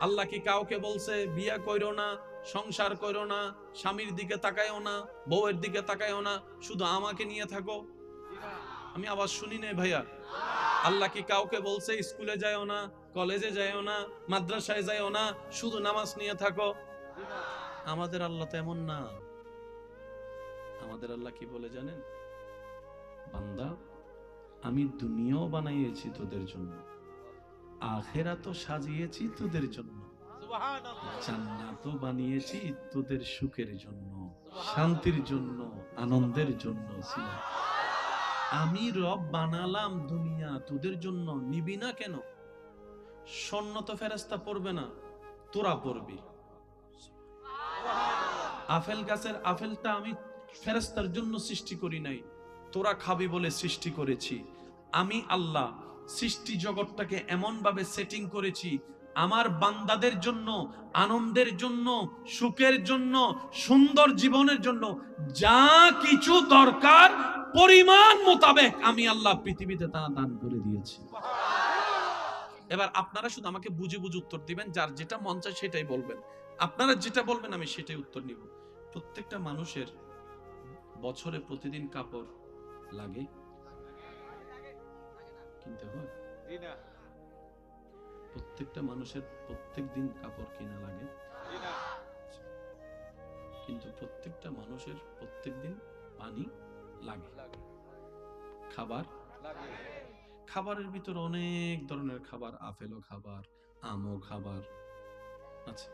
আল্লাহ কি কাউকে বলছে বিয়ে কইরো না, সংসার কইরো না, স্বামীর দিকে তাকায়ও না, বউয়ের দিকে তাকায়ও না, শুধু আমাকে নিয়ে থাকো? আমি আবার শুনি নাই ভাইয়া। আল্লাহ কি কাউকে বলছে স্কুলে যায়ও না, কলেজে যায়ও না, মাদ্রাসায় যায়ও না, শুধু নামাজ নিয়ে থাকো? আমাদের আল্লাহ তো এমন না। আমাদের আল্লাহ কি বলে জানেন? বান্দা, আমি দুনিয়াও বানাইয়েছি তোদের জন্য, আখিরাতও সাজিয়েছি তোদের জন্য, জান্নাতও বানিয়েছি তোদের সুখের জন্য, শান্তির জন্য, আনন্দের জন্য। আমি রব বানালাম দুনিয়া তোদের জন্য, নিবি না কেন? স্বর্ণ তো ফেরেশতা পড়বে না, তোরা পড়বি। আপেল গাছের আপেলটা আমি ফেরেশতার জন্য সৃষ্টি করি নাই, তোরা খাবি বলে সৃষ্টি করেছি। আমি আল্লাহ সৃষ্টি জগৎটাকে এমন ভাবে সেটিং করেছি আমার বান্দাদের জন্য, আনন্দের জন্য, সুখের জন্য, সুন্দর জীবনের জন্য যা কিছু দরকার পরিমাণ মোতাবেক আমি আল্লাহ পৃথিবীতে তা দান করে দিয়েছি। এবার আপনারা শুধু আমাকে বুঝে বুঝে উত্তর দিবেন, যার যেটা মন চায় সেটাই বলবেন। আপনারা যেটা বলবেন আমি সেটাই উত্তর নিব। প্রত্যেকটা মানুষের বছরে প্রতিদিন কাপড় লাগে, কিনতে হয়? প্রত্যেকটা মানুষের প্রত্যেক দিন কাপড় কিনা লাগে, কিন্তু প্রত্যেকটা মানুষের প্রত্যেক দিন পানি লাগে, খাবার লাগে। খাবারের ভিতর অনেক ধরনের খাবার, আপেলও খাবার, আমও খাবার আছে।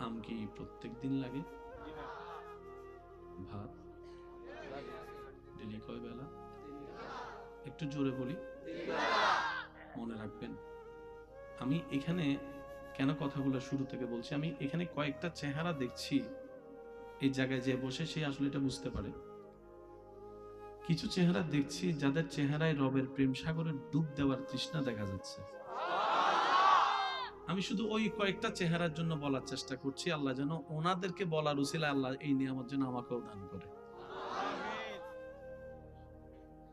আম কি প্রত্যেক দিন লাগে? ভাত ডেলি কয় বেলা? একটু জোরে বলি, মনে রাখবেন। আমি এখানে কেন কথাগুলো শুরু থেকে বলছি, আমি এখানে কয়েকটা চেহারা দেখছি, এই জায়গায় যে বসে সে আসলে এটা বুঝতে পারে। কিছু চেহারা দেখছি যাদের চেহারায় রবের প্রেম সাগরে ডুব দেওয়ার তৃষ্ণা দেখা যাচ্ছে। আমি শুধু ওই কয়েকটা চেহারার জন্য বলার চেষ্টা করছি, আল্লাহ যেন ওনাদেরকে বলার উসিলায় আল্লাহ এই নিয়ামত যেন আমাকেও দান করে।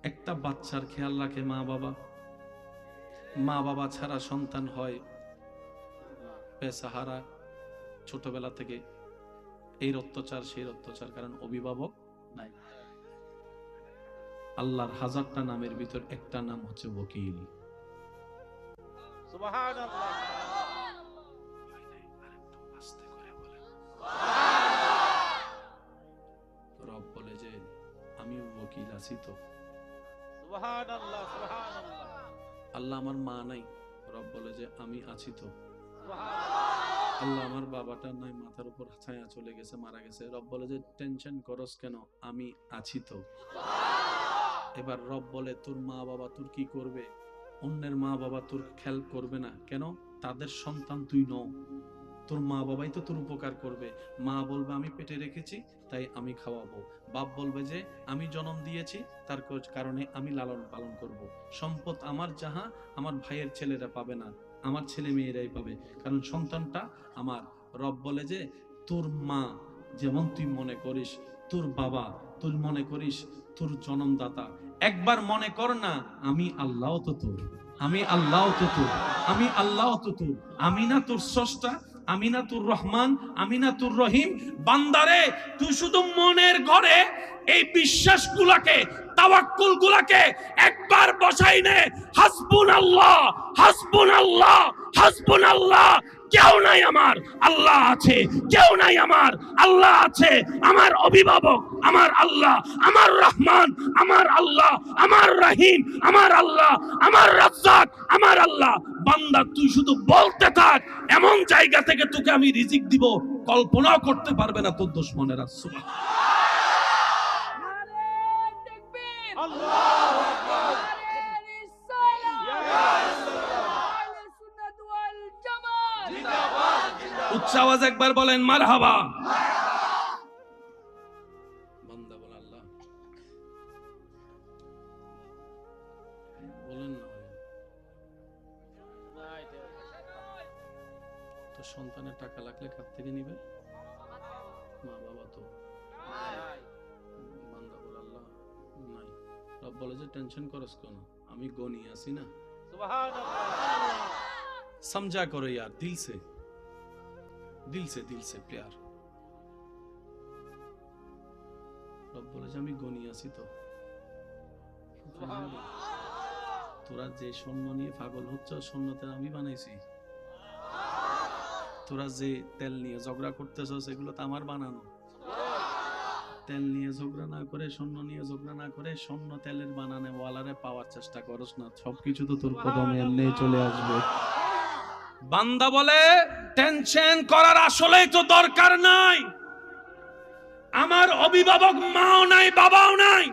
একটা বাচ্চার খেয়াল রাখে মা বাবা, মা বাবা ছাড়া সন্তান হয় বেসাহারা। ছোটবেলা থেকে এই অত্যাচার সেই অত্যাচার, কারণ অভিভাবক নাই। আল্লাহর হাজারটা নামের ভিতর একটা নাম হচ্ছে ওকিল। সুবহানাল্লাহ। রব বলে যে আমি ওকিল আছি তো। সুবহানাল্লাহ, সুবহানাল্লাহ। আল্লাহ আমার মা নাই, রব বলে যে আমি আছি তো। আল্লাহ আমার বাবাটা নাই, মাথার উপর ছায়া চলে গেছে, মারা গেছে, রব বলে যে টেনশন করস কেন, আমি আছি তো। এবার রব বলে তোর মা বাবা তোর কি করবে? অন্যের মা বাবা তোর খেয়াল করবে না কেন? তাদের সন্তান তুই নও, তোর মা বাবাই তো তোর উপকার করবে। মা বলবে আমি পেটে রেখেছি তাই আমি খাওয়াবো, বাপ বলবে যে আমি জন্ম দিয়েছি তার কারণে আমি লালন পালন করব। সম্পদ আমার যাহা আমার ভাইয়ের ছেলেরা পাবে না, আমার ছেলে মেয়েরাই পাবে, কারণ সন্তানটা আমার। রব বলে যে তোর মা যেমন তুই মনে করিস, তোর বাবা তুই মনে করিস তোর জন্মদাতা, একবার মনে কর না আমি আল্লাহ তো তোর, আমি আল্লাহ তো তোর, আমি আল্লাহ তো তোর। আমি না তোর স্রষ্টা, আমি না তোর রহমান, আমি না তোর রহিম? বান্দারে তুই শুধু মনের ঘরে এই বিশ্বাসগুলোকে, তাওয়াক্কুলগুলোকে একবার বসাই নে। হাসবুনাল্লাহ, হাসবুনাল্লাহ, হাসবুনাল্লাহ। কেউ নাই আমার, আল্লাহ আছে। কেউ নাই আমার, আল্লাহ আছে। আমার অভিভাবক আমার আল্লাহ, আমার রহমান আমার আল্লাহ, আমার রহিম আমার আল্লাহ, আমার রাজ্জাক আমার আল্লাহ। বান্দা তুই শুধু বলতে থাক, এমন জায়গা থেকে তোকে আমি রিজিক দিব কল্পনাও করতে পারবে না তোর দুশমনেরা। আল্লাহু আকবার। উচ্চ আওয়াজ একবার বলেন মারহাবা। বান্দা বলে আল্লাহ বলেন না, তো সন্তানের টাকা লাগলে কার থেকে নিবে? মা বাবা তো। বান্দা বলে আল্লাহ নাই। রব বলে যে টেনশন করস কেন, আমি গনি আছি না। সুবহানাল্লাহ। समझा करो यार, दिल से प्यार। রব বলেছে আমি গনি আছি তো। তোরা যে স্বর্ণ নিয়ে পাগল হচ্ছ, স্বর্ণতে আমি বানাইছি। তোরা যে তেল নিয়ে ঝগড়া করতেছ, সেগুলো তো আমার বানানো। তেল নিয়ে ঝগড়া না করে, স্বর্ণ নিয়ে ঝগড়া না করে, স্বর্ণ তেলের বানানে ওয়ালারে পাওয়ার চেষ্টা করস না, সবকিছু তো তোর কদমে এমনি চলে আসবে। বান্দা বলে টেনশন করার আসলেই তো দরকার নাই। আমার অভিভাবক মাও নাই, বাবাও নাই,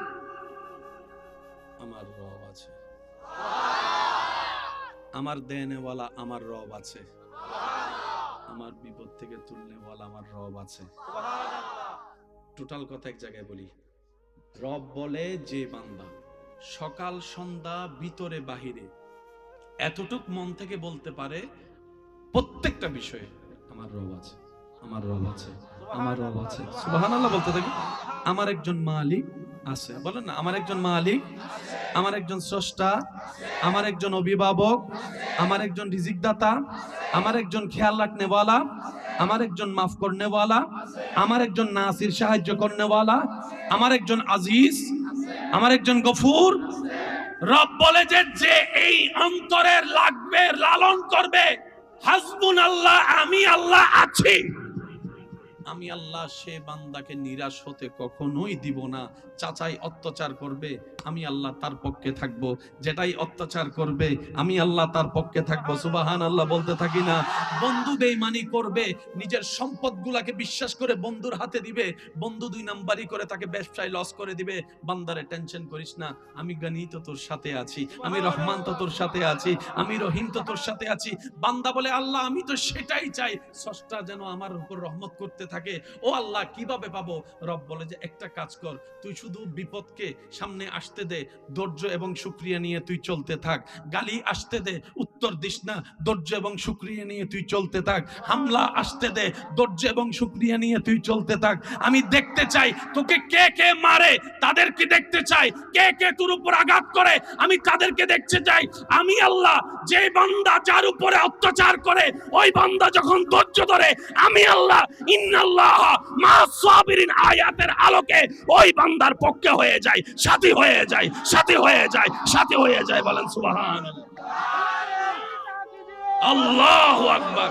আমার রব আছে। আমার দেনেওয়ালা আমার রব আছে। আমার বিপদ থেকে তুলনেওয়ালা আমার রব আছে। টোটাল কথা এক জায়গায় বলি, রব বলে যে বান্দা সকাল সন্ধ্যা ভিতরে বাহিরে এতটুক মন থেকে বলতে পারে প্রত্যেকটা বিষয়ে আমার রব আছে, আমার রব আছে, আমার রব আছে। সুবহানাল্লাহ বলতে থাকি। আমার একজন মালিক আছে, বলেন না, আমার একজন মালিক, আমার একজন স্রষ্টা, আমার একজন অভিভাবক, আমার একজন রিজিক দাতা, আমার একজন খেয়াল রাখনেওয়ালা, আমার একজন মাফ করনেওয়ালা, আমার একজন নাসির সাহায্য করনেওয়ালা, আমার একজন আজিজ, আমার একজন গফুর। রব বলে যে এই অন্তরের লাগবে, লালন করবে, হাসবুনাল্লাহ, আমি আল্লাহ আছি, আমি আল্লাহ সে বান্দাকে নিরাশ হতে কখনোই দিব না। চাচাই অত্যাচার করবে, আমি আল্লাহ তার পক্ষে থাকব। যেটাই অত্যাচার করবে, আমি আল্লাহ তার পক্ষে থাকবো। সুবহানাল্লাহ বলতে থাকি না। বন্ধু বেঈমানি করবে, নিজের সম্পদগুলোকে বিশ্বাস করে বন্ধুর হাতে দিবে, বন্ধু দুই নাম্বারি করে তাকে ব্যবসায় লস করে দিবে। বান্দারে টেনশন করিস না, আমি গনি তো তোর সাথে আছি, আমি রহমান তো তোর সাথে আছি, আমি রহিম তো তোর সাথে আছি। বান্দা বলে আল্লাহ আমি তো সেটাই চাই, স্রষ্টা যেন আমার উপর রহমত করতে থাকে। ও আল্লাহ কিভাবে পাবো? রব বলে যে একটা কাজ কর, তুই শুধু বিপদকে সামনে আসতে দে, ধৈর্য এবং শুকরিয়া নিয়ে তুই চলতে থাক। গালি আসতে দে, উত্তর দিস না, ধৈর্য এবং শুকরিয়া নিয়ে তুই চলতে থাক। হামলা আসতে দে, ধৈর্য এবং শুকরিয়া নিয়ে তুই চলতে থাক। আমি দেখতে চাই তোকে কে কে মারে, তাদেরকে দেখতে চাই। কে কে তোর উপর আঘাত করে, আমি তাদেরকে দেখতে চাই। আমি আল্লাহ যে বান্দা যার উপরে অত্যাচার করে, ওই বান্দা যখন ধৈর্য ধরে, আমি আল্লাহ ইন্নাল্লাহ মা'আস সাবিরিন আয়াতের আলোকে ওই বান্দার পক্ষে হয়ে যায়, সাথী হয়ে যায়, সাথী হয়ে যায়, সাথী হয়ে যায়। বলেন সুবহানাল্লাহ, আল্লাহু আকবার।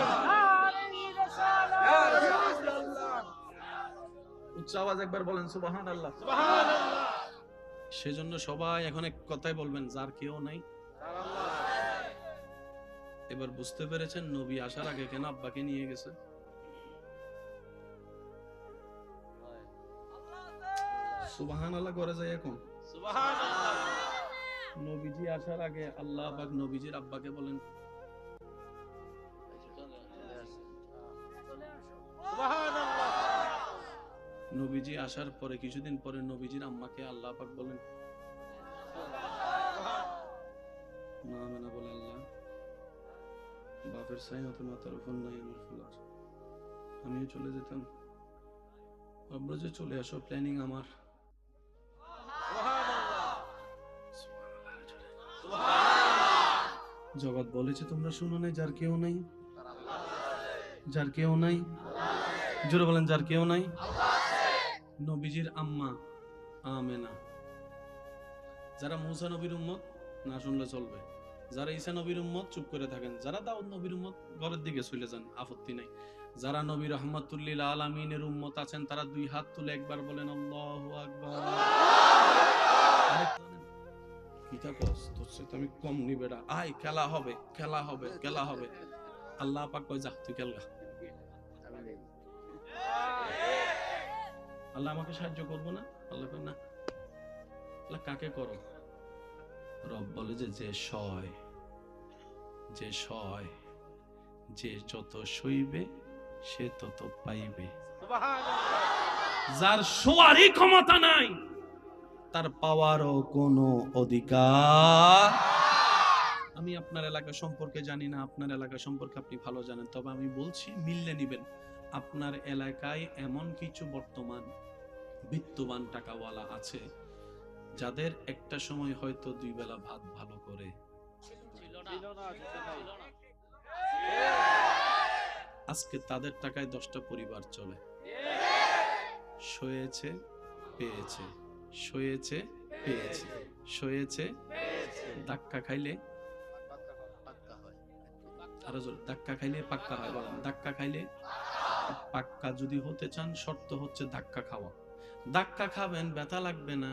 উচ্চ আওয়াজ একবার বলেন সুবহানাল্লাহ, সুবহানাল্লাহ। সেজন্য সবাই এখন এক কথাই বলবেন, যার কেউ নাই। এবার বুঝতে পেরেছেন নবী আসার আগে কেন আব্বাকে নিয়ে গেছে? সুবহানাল্লাহ করে যায় এখন। সুবহানাল্লাহ। নবীজি আসার আগে আল্লাহ পাক নবীজির আব্বাকে বলেন সুবহানাল্লাহ। নবীজি আসার পরে কিছুদিন পরে নবীজির আম্মাকে আল্লাহ পাক বলেন, মা আমেনা বলে আল্লাহ বাপের সাই হতো মাথার উপর নাই আমার ফুলার, আমিও চলে যেতাম। আব্বা যে চলে আসো, প্ল্যানিং আমার। জগৎ বলেছে তোমরা শুনো নাই, যার কেউ নাই, যার কেউ নাই, জোরে বলেন যার কেউ নাই। নবীজির আম্মা আমেনা, যারা মুসা নবীর উম্মত না শুনলে চলবে, যারা ঈসা নবীর উম্মত চুপ করে থাকেন, যারা দাউদ নবীর উম্মত ঘরের দিকে চলে যান, আপত্তি নাই। যারা নবী রাহমাতুল লিল আলামিনের উম্মত আছেন, তারা দুই হাত তুলে একবার বলেন আল্লাহু আকবার। কিটা কস তোর সাথে আমি কম নি বেটা, আয় খেলা হবে, খেলা হবে, খেলা হবে। আল্লাহ পাক কয় যা তুই খেলগা। আল্লাহ আমাকে সাহায্য করবো না? আল্লাহ কয় না। আল্লাহ কাকে করো? রব বলে যে সয়, যে সয়, যে যত সইবে সে তত পাইবে। যার শোয়ারই ক্ষমতা নাই, তার পাওয়ারও কোনো অধিকার। আমি আপনার এলাকা সম্পর্কে জানি না, আপনার এলাকা সম্পর্কে আপনি ভালো জানেন, তবে আমি বলছি মিললে নিবেন। আপনার এলাকায় এমন কিছু বর্তমান বিত্তবান টাকাওয়ালা আছে, যাদের একটা সময় হয়তো দুই বেলা ভাত ভালো করে ছিল না। আজকে তাদের টাকায় 10টা পরিবার চলে। সয়েছে পেয়েছে, সয়েছে পেয়েছে, সয়েছে ধাক্কা খাইলে আরো জোরে, ধাক্কা খাইলে পাক্কা হয়। বলেন ধাক্কা খাইলে পাক্কা যদি হতে চান শর্ত হচ্ছে ধাক্কা খাওয়া। ধাক্কা খাবেন ব্যথা লাগবে না,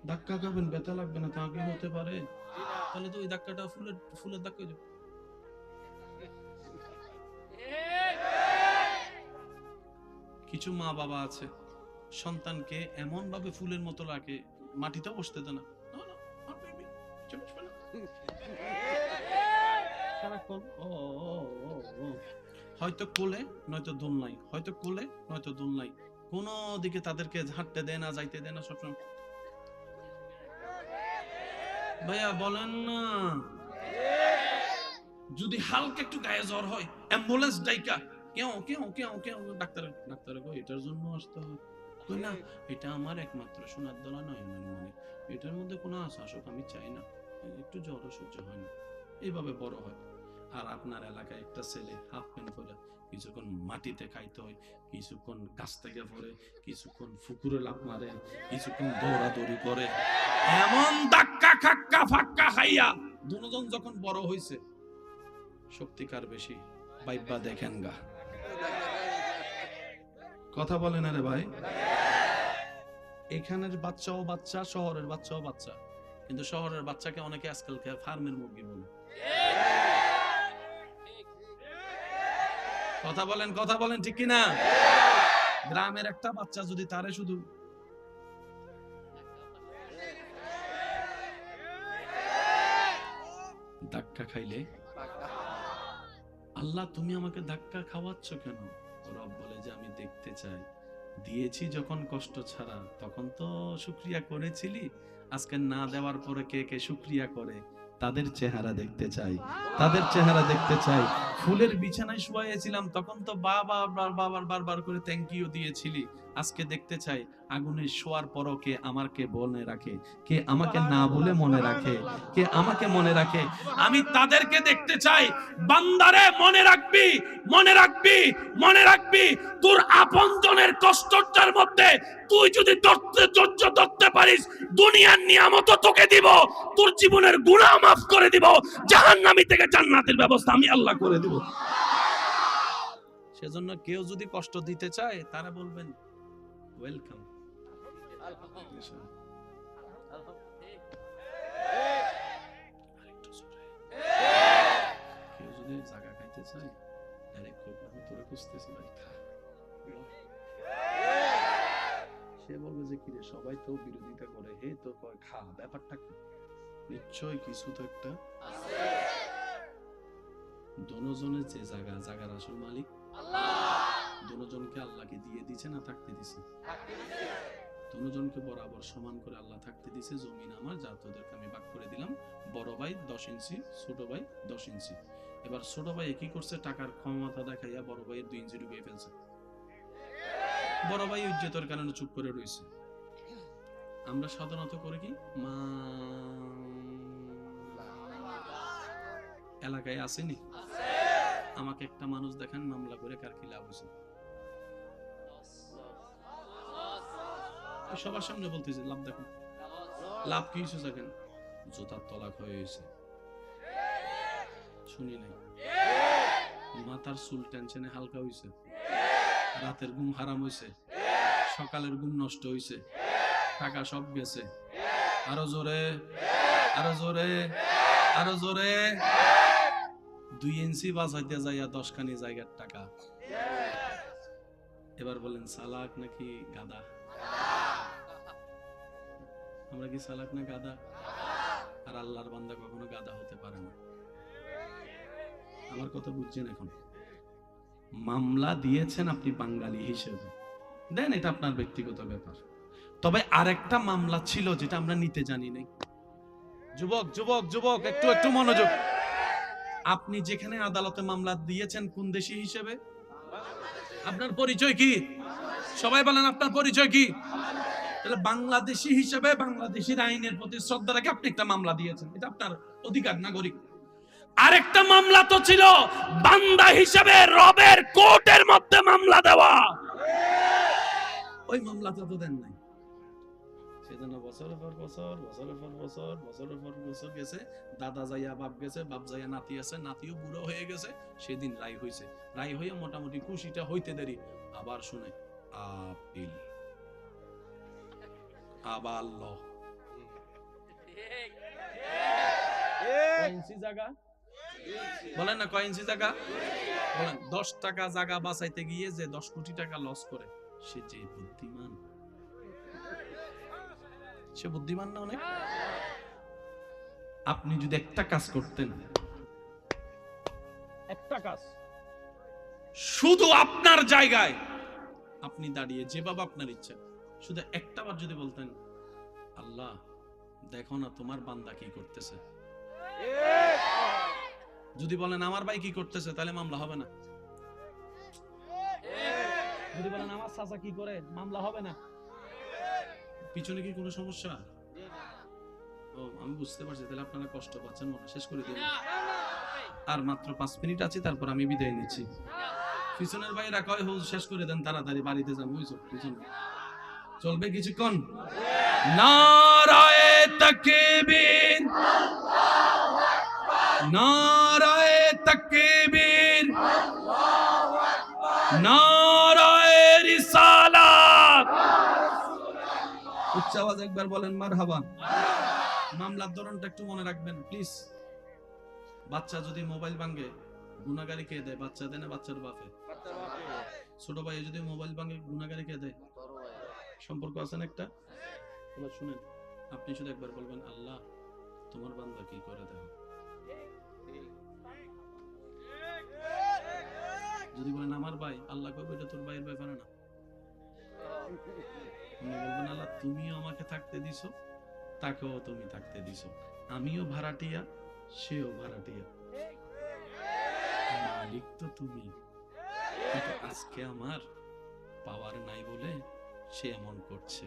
ধাক্কা খাবেন ব্যথা লাগবে না, তা কি হতে পারে? তাহলে তো ওই ধাক্কাটা ফুলের ধাক্কা। কিছু মা বাবা আছে সন্তানকে এমন ভাবে ফুলের মতো রাখে, মাটিতে বসতে দেয় না। হয়তো কোলে নয়তো দোলনাই, হয়তো কোলে নয়তো দোলনাই, কোনো দিকে তাদেরকে হাঁটতে দেয় না, যাইতে দেয় না, সবসময়। ভাইয়া বলেন না, যদি হালকা একটু গায়ে জ্বর হয় অ্যাম্বুলেন্স ডাইকা কেউ কেউ কেউ কেউ ডাক্তার এটার জন্য আসতে হয়। কই না, এটা আমার একমাত্র সোনার দলা নয়নের মনে, এটার মধ্যে কোনো আশা আসুক আমি চাই না, একটু জ্বর সহ্য হয় না, এইভাবে বড় হয়। আর আপনার এলাকায় একটা ছেলে হাফ প্যান্ট পরে কিছুক্ষণ মাটিতে খাইতে হয়, কিছুক্ষণ গাছ থেকে পড়ে, কিছুক্ষণ পুকুরে লাফ মারে, কিছুক্ষণ দৌড়াদৌড়ি করে, এমন ধাক্কা খাক্কা ফাক্কা খাইয়া দুজন যখন বড় হইছে শক্তিকার বেশি বাইবা দেখেন গা। কথা বলেন আরে ভাই, এখানের বাচ্চাও বাচ্চা, শহরের বাচ্চাও বাচ্চা, কিন্তু শহরের বাচ্চাকে অনেকে আজকাল ফার্মের মুরগি বলে। কথা বলেন ঠিক কিনা? গ্রামের একটা বাচ্চা যদি তারে শুধু ধাক্কা খাইলে, আল্লাহ তুমি আমাকে ধাক্কা খাওয়াচ্ছ কেন? রব বলে যে আমি দেখতে চাই, দিয়েছি যখন কষ্ট ছাড়া তখন তো শুকরিয়া করেছিলি, আজকে না দেওয়ার পরে কে কে শুকরিয়া করে তাদের চেহারা দেখতে চাই, তাদের চেহারা দেখতে চাই। ফুলের বিছানায় শুয়েছিলাম তখন তো বারবার করে থ্যাংক ইউ দিয়েছিলি, আজকে দেখতে চাই আগুনে শোয়ার পরও কে আমাকে মনে রাখে, কে আমাকে না বলে মনে রাখে, কে আমাকে মনে রাখে। আমি তাদেরকে দেখতে চাই। বান্দারে মনে রাখবি, মনে রাখবি, মনে রাখবি, তোর আপনজনের কষ্টটার মধ্যে তুই যদি ধৈর্য ধরতে পারিস, দুনিয়ার নিয়ামত তোকে দিব, তোর জীবনের গুনাহ মাফ করে দিব, জাহান্নামী থেকে জান্নাতের ব্যবস্থা আমি আল্লাহ করে দিব। সেজন্য কেউ যদি কষ্ট দিতে চায় তারা বলবেন ওয়েলকাম। কেউ যদি জায়গা খাইতে চায় ডাইরেক্ট তোরে খুঁজতেছি ভাই খা, সে বলবে যে কিরে সবাই তো বিরোধিতা করে, হে তো কয় খা, ব্যাপারটা নিশ্চয় কিছু তো একটা আছে। দোনোজনের যে জায়গার আসল মালিক আল্লাহ, দোনোজনকে আল্লাহকে দিয়ে দিয়েছে না থাকতে দিয়েছে? দোনোজনকে বরাবর সমান করে আল্লাহ থাকতে দিয়েছে। জমিন আমার, যা তোদেরকে আমি ভাগ করে দিলাম, বড় ভাই 10 ইঞ্চি, ছোট ভাই 10 ইঞ্চি। এবার ছোট ভাই কি করছে, টাকার ক্ষমতা দেখাইয়া বড় ভাইয়ের 2 ইঞ্চি ঢুকিয়ে ফেলছে। বড় ভাই ইজ্জতের কারণে চুপ করে রয়েছে। আমরা সাধারণত করি কি, মা এলাকায় আসেনি, আমাকে একটা মানুষ দেখেন মামলা করে কার কি লাভ হয়েছে, সবার সামনে বলতেছে লাভ দেখুন, লাভ কি হয়েছে দেখেন, জুতার তলাক হয়ে গেছে, শুনি নাই, মাথার চুল টেনশনে হালকা হয়েছে, রাতের ঘুম হারাম হয়েছে, সকালের ঘুম নষ্ট হয়েছে, টাকা সব গেছে, আরো জোরে, আরো জোরে, আরো জোরে, 2 ইঞ্চি বাজাইতে যাইয়া 10 খানি জায়গার টাকা। এবার বলেন চালাক নাকি গাদা? আমরা কি চালাক না গাদা? আর আল্লাহর বান্দা কখনো গাদা হতে পারে না। আমার কথা বুঝছেন? এখন মামলা দিয়েছেন আপনি বাঙালি হিসেবে, দেন, এটা আপনার ব্যক্তিগত ব্যাপার। তবে আরেকটা মামলা ছিল যেটা আমরা নিতে জানি নাই। যুবক যুবক যুবক একটু মনোযোগ। আপনি যেখানে আদালতে মামলা দিয়েছেন কোন দেশি হিসেবে? আপনার পরিচয় কি? সবাই বলেন আপনার পরিচয় কি? তাহলে বাংলাদেশি হিসেবে বাংলাদেশের আইনের প্রতি শ্রদ্ধা রেখে আপনি একটা মামলা দিয়েছেন, এটা আপনার অধিকার, নাগরিক। আরেকটা মামলা তো ছিল বান্দা হিসেবে রবের কোর্টের মধ্যে মামলা দেওয়া, ওই মামলাটা তো দেন নাই। সেজন্য বছরের পর বছর, বছরের পর বছর, বছরের পর বছর গেছে, দাদা যাইয়া বাপ গেছে, বাপ যাইয়া নাতি আছে, নাতিও বুড়ো হয়ে গেছে। সেদিন রায় হইছে, রায় হইয়া মোটামুটি খুশিটা হইতে দেরি, আবার শুনে আপিল, আবার ল। কয় ইঞ্চি জায়গা বলেন না, কয় ইঞ্চি জায়গা বলেন? 10 টাকা জায়গা বাঁচাইতে গিয়ে যে 10 কোটি টাকা লস করে, সে যে বুদ্ধিমান, সে বুদ্ধিমান না অনেক? আপনি যদি একটা কাজ করতেন, একটা কাজ শুধু আপনার জায়গায় আপনি দাঁড়িয়ে যেভাবে আপনার ইচ্ছা, শুধু একটা বার যদি বলতেন, আল্লাহ দেখো না তোমার বান্দা কি করতেছে, যদি বলেন আমার ভাই কি করতেছে, তাহলে মামলা হবে না। যদি বলেন আমার চাচা কি করে, মামলা হবে না। পিছনে কি কোনো সমস্যা? ও আমি বুঝতে পারছি, তাহলে আপনারা কষ্ট পাচ্ছেন, মনে শেষ করে দিন। আর মাত্র 5 মিনিট আছে, তারপর আমি বিদায় নিচ্ছি। পিছনের ভাইরা কয় হুজুর শেষ করে দেন, তাড়াতাড়ি বাড়িতে যাবো। পিছনে চলবে কিছুক্ষণ? নারায়ে তাকবীর, নারায়ে তাকবীর, নারায়ে রিসালাত। উচ্চ আওয়াজ একবার বলেন মারহাবা। মামলার ধরনটা একটু মনে রাখবেন প্লিজ। বাচ্চা যদি মোবাইল ভাঙে, গুনাহগারি কে দেয়? বাচ্চা দেয় না বাচ্চার বাপে? ছোট ভাই যদি মোবাইল ভাঙে, গুনাহগারি কে দেয়? সম্পর্ক আছে না একটা? এবার শুনেন, আপনি শুধু একবার বলবেন, আল্লাহ তোমার বান্দা কি করে দাও। যদি বলেন আমার ভাই, আল্লাহ কইবে এটা তোর ভাইয়ের ব্যাপার না। আপনি বলবেন, আল্লাহ তুমিও আমাকে থাকতে দিছো, তাকেও তুমি থাকতে দিছো, আমিও ভাড়াটিয়া, সেও ভাড়াটিয়া, মালিক তো তুমি। কিন্তু আজকে আমার পাওয়ার নাই বলে সে এমন করছে,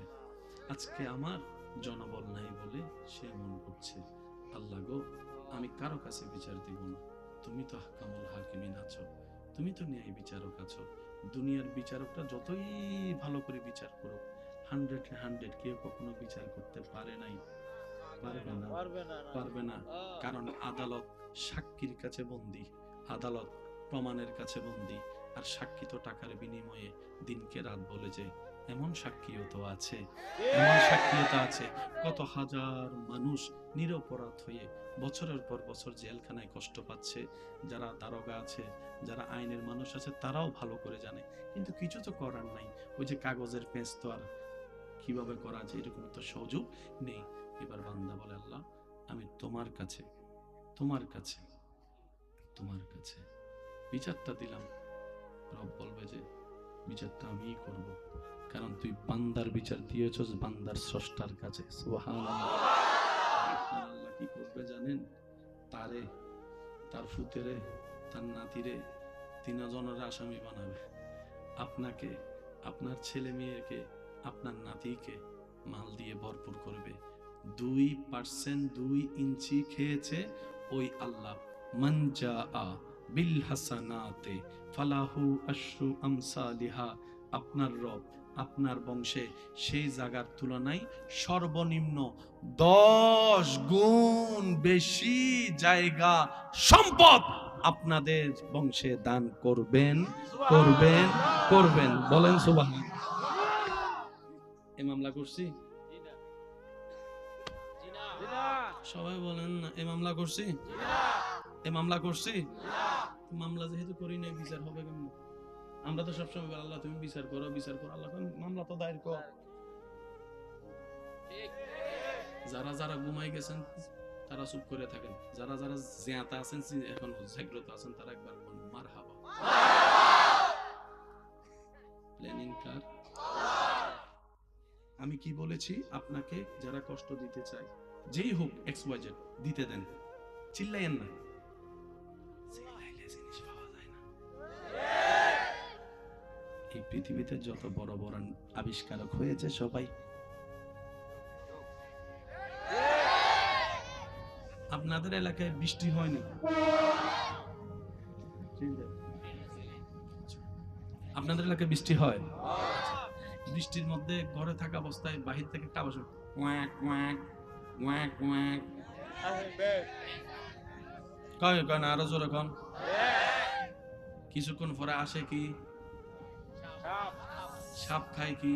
আজকে আমার জনবল নাই বলে সে এমন করছে। আল্লাহ গো, আমি কারো কাছে বিচার দিব না, তুমি তো আহকামুল হাকিমিন আছো, তুমি তো ন্যায় বিচারক আছো। দুনিয়ার বিচারকরা যতই ভালো করে বিচার করুক, 100 কেউ কখনো বিচার করতে পারে নাই, পারবে না। কারণ আদালত সাক্ষীর কাছে বন্দী, আদালত প্রমাণের কাছে বন্দী। আর সাক্ষী তো টাকার বিনিময়ে দিনকে রাত বলে যায়, এমন সাক্ষীও তো আছে, এমন সাক্ষীও তো আছে। কত হাজার মানুষ নিরপরাধ হয়ে বছরের পর বছর জেলখানায় কষ্ট পাচ্ছে। যারা দারোগা আছে, যারা আইনের মানুষ আছে, তারাও ভালো করে জানে, কিন্তু কিছু তো করার নাই। ওই যে কাগজের পেঁচ তো আর কিভাবে করা যায় এরকম তো সুযোগ নেই। এবার বান্দা বলে, আল্লাহ আমি তোমার কাছে, তোমার কাছে, তোমার কাছে বিচারটা দিলাম। রব বলবে যে বিচারটা আমিই করব, কারণ তুই বান্দার বিচার দিয়েছস বান্দার স্রষ্টার কাছে। সুবহানাল্লাহ। আল্লাহ কি করবে জানেন? তারে, তার ফুতেরে, তার নাতিরে, 3 জনের আসামি বানাবে। আপনাকে, আপনার ছেলে মেয়েকে, আপনার নাতিকে মাল দিয়ে ভরপুর করবে। 2% 2 ইঞ্চি খেয়েছে ওই আল্লাহ, মান জাআ বিল হাসানাতে ফালাহু আশরু আমসালিহা। আপনার রব আপনার বংশে সেই জায়গার তুলনায় সর্বনিম্ন 10 গুণ বেশি জায়গা সম্পদ আপনাদের বংশে দান করবেন, করবেন, করবেন। বলেন সুবহানাল্লাহ। এই মামলা করছি, সবাই বলেন না। এই মামলা করছি, এই মামলা করছি। মামলা যেহেতু করি নাই, বিচার হবে কেমন? আমরা তো সবসময় বলি, আল্লাহ তুমি বিচার করো, বিচার করো। আল্লাহ মামলা তো দায়ের কর। যারা যারা ঘুমাই গেছেন তারা চুপ করে থাকেন, যারা যারা জ্ঞাতা আছেন, এখন জাগ্রত আছেন, তারা একবার বলুন মারহাবা। প্ল্যানিং কার? আমি কি বলেছি? আপনাকে যারা কষ্ট দিতে চায়, যেই হোক XYZ, দিতে দেন, চিল্লাইয়েন না। চিল্লাইলে জিনিস পাওয়া যায় না। এই পৃথিবীতে যত বড় বড় আবিষ্কারক হয়েছে সবাই আপনাদের এলাকায় বৃষ্টি হয়নি? আপনাদের এলাকায় বৃষ্টি হয়? বৃষ্টির মধ্যে ঘরে থাকা অবস্থায় বাহির থেকে একটা আওয়াজ, ওয়াক ওয়াক ওয়াক ওয়াক, কয় কয় না, আরো জোরে কন। কিছুক্ষণ পরে আসে কি? সাপ খায় কি?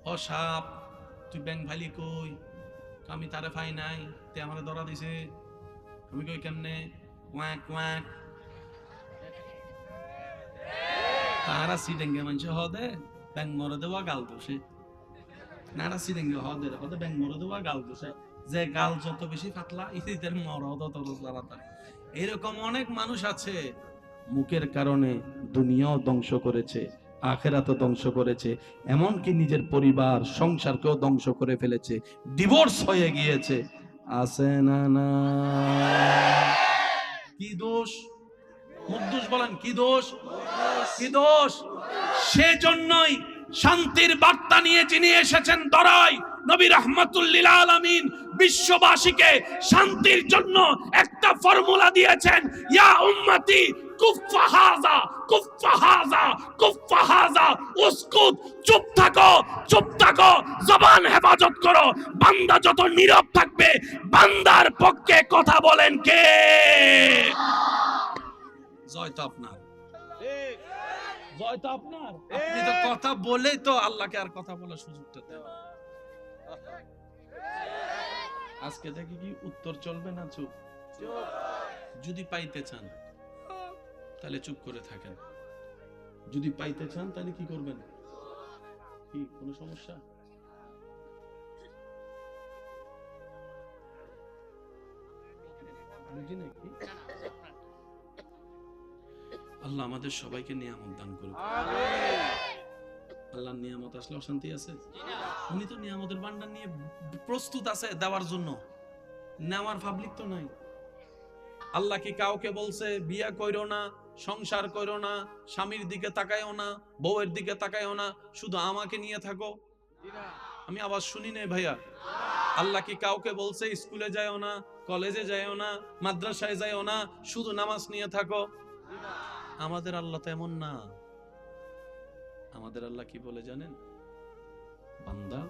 ও সাপ, তুই ব্যাং ভাইলি কই? আমি তারে পাই নাই, তে আমারে ধরা দিছে। আমি কই কেমনে? Walk walk. তারা সিডেঙ্গে মানুষ হদে ব্যাং মরে দেওয়া গাল দোষে, নারা সিডেঙ্গে হদে হদে ব্যাং মরে দেওয়া গাল দোষে, যে গাল যত বেশি পাতলা ইতিদের মরা তত তাড়াতাড়ি। এরকম অনেক মানুষ আছে, মুখের কারণে দুনিয়াও ধ্বংস করেছে, আখেরাতও ধ্বংস করেছে, এমনকি নিজের পরিবার সংসারকেও ধ্বংস করে ফেলেছে, ডিভোর্স হয়ে গিয়েছে। আছে না না? কি দোষ? মুদ্দুস বলেন, কি দোষ? কি দোষ? সেজন্যই শান্তির বার্তা নিয়ে যিনি এসেছেন ধরায়, নবী রাহমাতুল লিল আলামিন বিশ্ববাসীকে শান্তির জন্য একটা ফর্মুলা দিয়েছেন, ইয়া উম্মতি কুফা হাযা কুফা হাযা কুফা হাযা, উসকুত, চুপ থাকো চুপ থাকো, জবান হেফাজত করো। বান্দা যত নীরব থাকবে, বান্দার পক্ষে কথা বলেন কে? জয় তো আপনার, জয় তো আপনার। আপনি তো কথা বলেই তো আল্লাহকে আর কথা বলার সুযোগটা দেন। আজকে থেকে কি উত্তর চলবে না চুপ? যদি পাইতে চান তাহলে চুপ করে থাকেন, যদি পাইতে চান তাহলে কি করবেন? কি কোনো সমস্যা? বুঝি নাকি? আল্লাহ আমাদের সবাইকে নিয়ামত দান করুন। আল্লাহর নিয়ামত আসলে অশান্তি আছে? উনি তো নিয়ামতের ভান্ডার নিয়ে প্রস্তুত আছে দেওয়ার জন্য, নেওয়ার পাবলিক তো নাই। আল্লাহ কি কাউকে বলছে বিয়া কইরো না, সংসার কইরো না, স্বামীর দিকে তাকায়ও না, বউয়ের দিকে তাকায়ও না, শুধু আমাকে নিয়ে থাকো? আমি আবার শুনি নাই ভাইয়া। আল্লাহ কি কাউকে বলছে স্কুলে যায়ও না, কলেজে যায়ও না, মাদ্রাসায় যায়ও না, শুধু নামাজ নিয়ে থাকো? আমাদের আল্লাহ তো এমন না। আমাদের আল্লাহ কি বলে জানেন? বান্দা,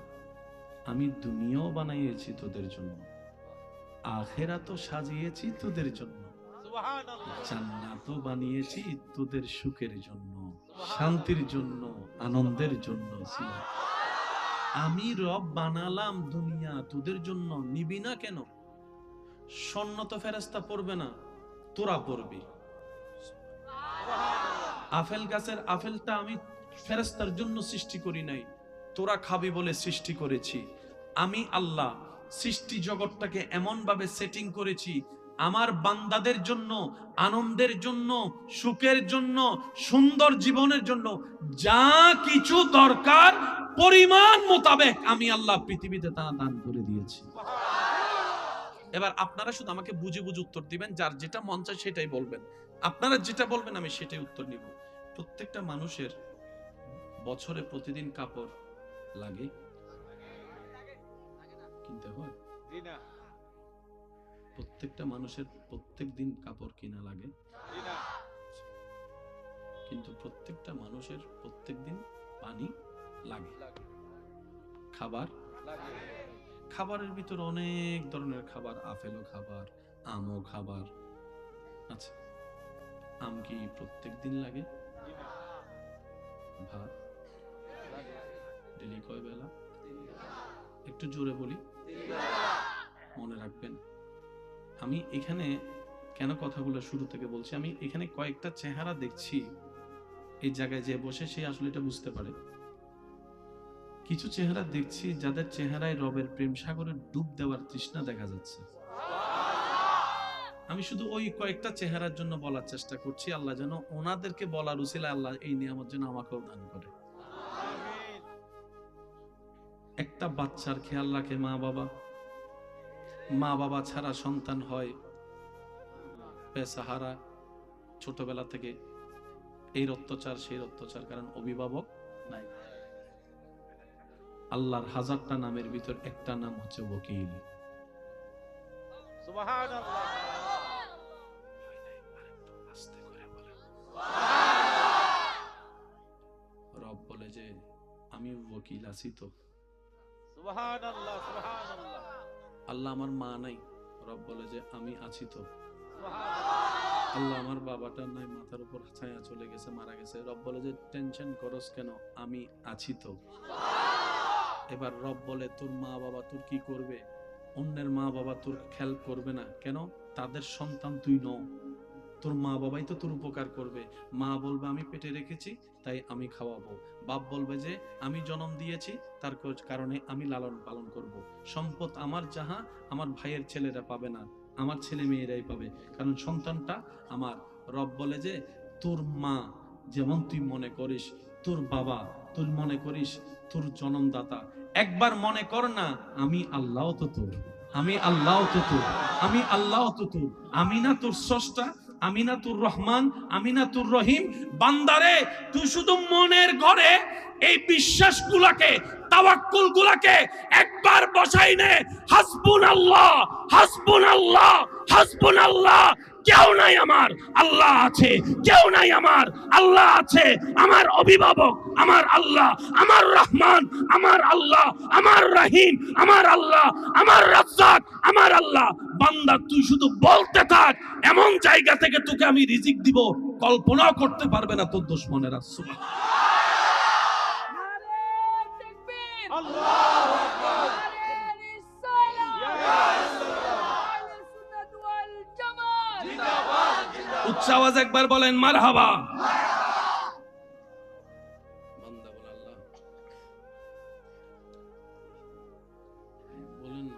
আমি দুনিয়াও বানাইয়েছি তোদের জন্য, আখিরাতও সাজিয়েছি তোদের জন্য, জান্নাতও বানিয়েছি তোদের সুখের জন্য, শান্তির জন্য, আনন্দের জন্য। আমি রব বানালাম দুনিয়া তোদের জন্য, নিবি না কেন? স্বর্ণ তো ফেরেশতা পড়বে না, তোরা পড়বি। আপেল গাছের আপেলটা আমি ফেরেশতার জন্য সৃষ্টি করি নাই, তোরা খাবি বলে সৃষ্টি করেছি। আমি আল্লাহ সৃষ্টি জগৎটাকে এমন ভাবে সেটিং করেছি, আমার বান্দাদের জন্য, আনন্দের জন্য, সুখের জন্য, সুন্দর জীবনের জন্য যা কিছু দরকার পরিমাণ মোতাবেক আমি আল্লাহ পৃথিবীতে তা দান করে দিয়েছি। এবার আপনারা শুধু আমাকে বুঝে বুঝে উত্তর দিবেন, যার যেটা মন চায় সেটাই বলবেন। আপনারা যেটা বলবেন আমি সেটাই উত্তর নিব। প্রত্যেকটা মানুষের বছরে প্রতিদিন কাপড় লাগে, কিনতে হয়? প্রত্যেকটা মানুষের প্রত্যেক দিন কাপড় কিনা লাগে, কিন্তু প্রত্যেকটা মানুষের প্রত্যেক দিন পানি লাগে, খাবার লাগে। খাবারের ভিতর অনেক ধরনের খাবার, আপেলও খাবার, আমও খাবার। আচ্ছা, আম কি প্রত্যেক দিন লাগে? ভাত ডেলি কয় বেলা? একটু জোরে বলি, মনে রাখবেন। আমি এখানে কেন কথাগুলো শুরু থেকে বলছি, আমি এখানে কয়েকটা চেহারা দেখছি, এই জায়গায় যে বসে সে আসলে এটা বুঝতে পারে। কিছু চেহারা দেখছি যাদের চেহারায় রবের প্রেম সাগরে ডুব দেওয়ার তৃষ্ণা দেখা যাচ্ছে। আমি শুধু ওই কয়েকটা চেহারার জন্য বলার চেষ্টা করছি, আল্লাহ যেন ওনাদেরকে বলার উসিলায় আল্লাহ এই নিয়ামত যেন আমাকেও দান করে। একটা বাচ্চার খেয়াল রাখে মা বাবা, মা বাবা ছাড়া সন্তান হয় বেসাহারা। ছোটবেলা থেকে এই অত্যাচার সেই অত্যাচার, কারণ অভিভাবক নাই। আল্লাহর হাজারটা নামের ভিতর একটা নাম হচ্ছে ওয়াকিল। সুবহানাল্লাহ। আস্তে করে বলেন। রব বলে যে আমি ওয়াকিল আছি তো। সুবহানাল্লাহ সুবহানাল্লাহ। আল্লাহ আমার মা নাই, রব বলে যে আমি আছি তো। আল্লাহ আমার বাবাটা নাই, মাথার উপর ছায়া চলে গেছে, মারা গেছে, রব বলে যে টেনশন করস কেন, আমি আছি তো। এবার রব বলে তোর মা বাবা তোর কি করবে, অন্যের মা বাবা তোর খেয়াল করবে না কেন, তাদের সন্তান তুই নও, তোর মা বাবাই তো তোর উপকার করবে। মা বলবে আমি পেটে রেখেছি তাই আমি খাওয়াবো, বাপ বলবে যে আমি জন্ম দিয়েছি তার কারণে আমি লালন পালন করব। সম্পদ আমার যাহা আমার ভাইয়ের ছেলেরা পাবে না, আমার ছেলে মেয়েরাই পাবে, কারণ সন্তানটা আমার। রব বলে যে তোর মা যেমন তুই মনে করিস, তোর বাবা তুই মনে করিস তোর জন্মদাতা, একবার মনে কর না আমি আল্লাহ তো তোর, আমি আল্লাহ তো তোর, আমি আল্লাহ তো তোর, আমি না তোর স্রষ্টা, আমি না তোর রহমান, আমি না তোর রহিম। বান্দারে তুই শুধু মনের ঘরে এই বিশ্বাসগুলোকে, তাওয়াক্কুলগুলোকে একবার বসাই নে, হাসবুনাল্লাহ হাসবুনাল্লাহ হাসবুনাল্লাহ, কেউ নাই আমার, আল্লাহ আছে, কেউ নাই আমার, আল্লাহ আছে, আমার অভিভাবক আমার আল্লাহ, আমার রহমান আমার আল্লাহ, আমার রহিম আমার আল্লাহ, আমার রাজ্জাক আমার আল্লাহ। বান্দা তুই শুধু বলতে থাক, এমন জায়গা থেকে তোকে আমি রিজিক দিব কল্পনাও করতে পারবে না তোর দুশমনেরা। আল্লাহু আকবার। উচ্চ আওয়াজ একবার বলেন মারহাবা। বান্দা বলে আল্লাহ বলেন না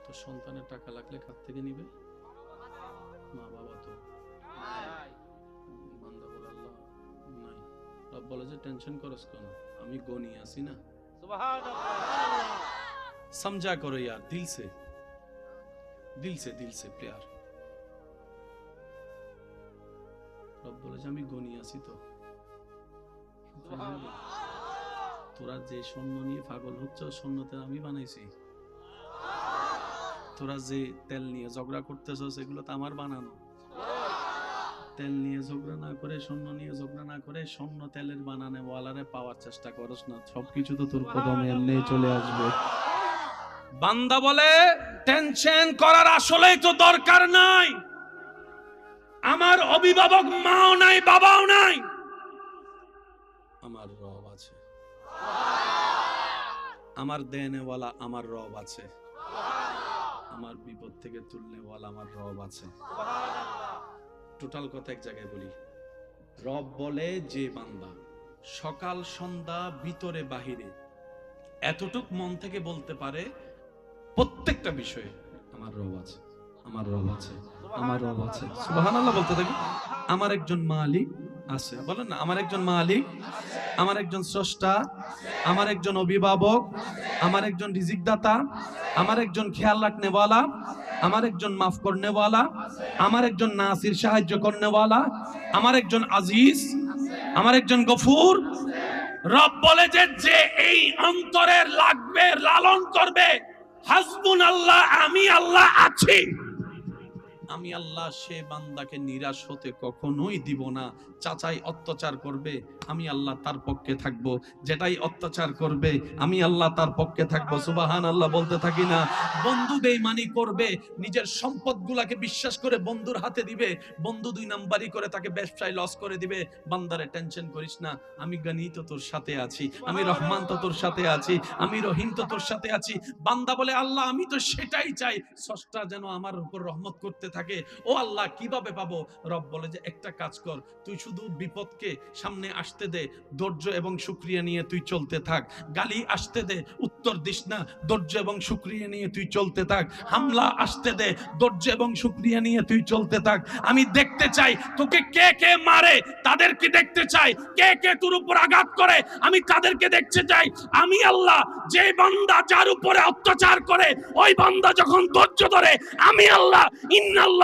তো, সন্তানের টাকা লাগলে কার থেকে নিবে? মা বাবা তো। বান্দা বলে আল্লাহ নাই, রব বলে যে টেনশন করস কেন, আমি গনি আছি না। সুবহানাল্লাহ। समझा करो यार, दिल से प्यार। রব বলে যে আমি গনি আছি তো। তোরা যে স্বর্ণ নিয়ে পাগল হচ্ছ, স্বর্ণতে আমি বানাইছি। তোরা যে তেল নিয়ে ঝগড়া করতেছ সেগুলো তো আমার বানানো। তেল নিয়ে ঝগড়া না করে, স্বর্ণ নিয়ে ঝগড়া না করে, স্বর্ণ তেলের বানানে ওয়ালারে পাওয়ার চেষ্টা করস না, সবকিছু তো তোর কদমে এমনি চলে আসবে। বান্দা বলে টেনশন করার আসলেই তো দরকার নাই, আমার অভিভাবক মাও নাই বাবাও নাই, আমার রব আছে, আমার দেনেওয়ালা আমার রব আছে, আমার বিপদ থেকে তুলনেওয়ালা আমার রব আছে। টোটাল কথা এক জায়গায় বলি, রব বলে যে বান্দা সকাল সন্ধ্যা ভিতরে বাহিরে এতটুক মন থেকে বলতে পারে প্রত্যেকটা বিষয়ে আমার রব আছে, আমার রব আছে, আমার রব আছে, সুবহানাল্লাহ বলতে থাকি। আমার একজন মালিক আছে, বলেন না আমার একজন মালিক, আমার একজন স্রষ্টা, আমার একজন অভিভাবক, আমার একজন রিজিক দাতা, আমার একজন খেয়াল রাখনেওয়ালা, আমার একজন মাফ করনেওয়ালা, আমার একজন নাসির সাহায্য করনেওয়ালা, আমার একজন আজিজ, আমার একজন গফুর। রব বলে যে এই অন্তরের লাগবে লালন করবে, হাসবুনাল্লাহ আমি আল্লাহ আছি, আমি আল্লাহ সে বান্দাকে নিরাশ হতে কখনোই দিব না। চাচাই অত্যাচার করবে আমি আল্লাহ তার পক্ষে থাকব, যেটাই অত্যাচার করবে আমি আল্লাহ তার পক্ষে থাকবো। সুবহানাল্লাহ বলতে থাকি না। বন্ধু বেঈমানি করবে, নিজের সম্পদগুলোকে বিশ্বাস করে বন্ধুর হাতে দিবে, বন্ধু দুই নাম্বারি করে তাকে ব্যবসায় লস করে দিবে। বান্দারে টেনশন করিস না, আমি গনি তো তোর সাথে আছি, আমি রহমান তো তোর সাথে আছি, আমি রহিম তো তোর সাথে আছি। বান্দা বলে আল্লাহ আমি তো সেটাই চাই, স্রষ্টা যেন আমার উপর রহমত করতে থাকে। ও আল্লাহ কিভাবে পাবো? রব বলে যে একটা কাজ কর, তুই শুধু বিপদকে সামনে আসতে দে, ধৈর্য এবং শুকরিয়া নিয়ে তুই চলতে থাক। গালি আসতে দে, উত্তর দিস না, ধৈর্য এবং শুকরিয়া নিয়ে তুই চলতে থাক। হামলা আসতে দে, ধৈর্য এবং শুকরিয়া নিয়ে তুই চলতে থাক। আমি দেখতে চাই তোকে কে কে মারে, তাদেরকে দেখতে চাই, কে কে তোর উপর আঘাত করে আমি তাদেরকে দেখতে চাই। আমি আল্লাহ যে বান্দা যার উপরে অত্যাচার করে ওই বান্দা যখন ধৈর্য ধরে, আমি আল্লাহ ইন্নাল্লাহ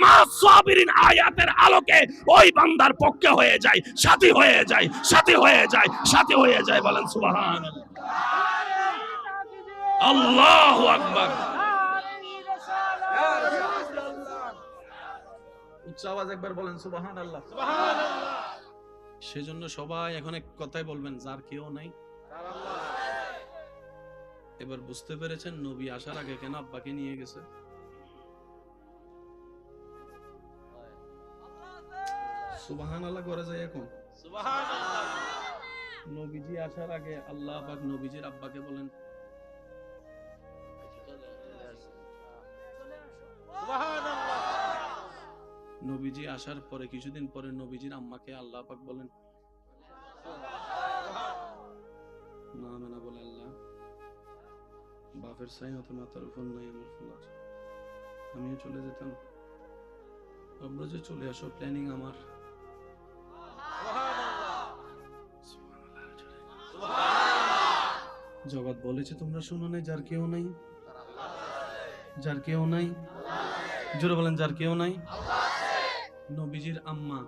মা'আস সাবিরিন আয়াতের আলোকে ওই বান্দার পক্ষে হয়ে যায়, সাথী হয়ে যায়, সাথী হয়ে যায়, সাথী হয়ে যায়। বলেন সুবহানাল্লাহ। আল্লাহু আকবার। উচ্চ আওয়াজ একবার বলেন সুবহানাল্লাহ। সেজন্য সবাই এখন এক কথাই বলবেন, যার কেউ নাই। এবার বুঝতে পেরেছেন নবী আসার আগে কেন আব্বাকে নিয়ে গেছে? সুবহানাল্লাহ করে যায় এখন। নবীজি আসার আগে আল্লাহ পাক নবীজির আব্বাকে বলেন নবীজি আসার পরে কিছুদিন পরে নবীজির আম্মাকে আল্লাহ পাক বলেন মা মেনা বলে, আল্লাহ বাপের সাই মতো মাথার উপর নাই আমার ফুল আছে, আমিও চলে যেতাম, আমরা যে চলে আসো প্ল্যানিং আমার। জগৎ বলেছে তোমরা শুনো নাই, যার কেউ নাই, যার কেউ নাই, জোরে বলেন যার কেউ নাই। নবীজির আম্মা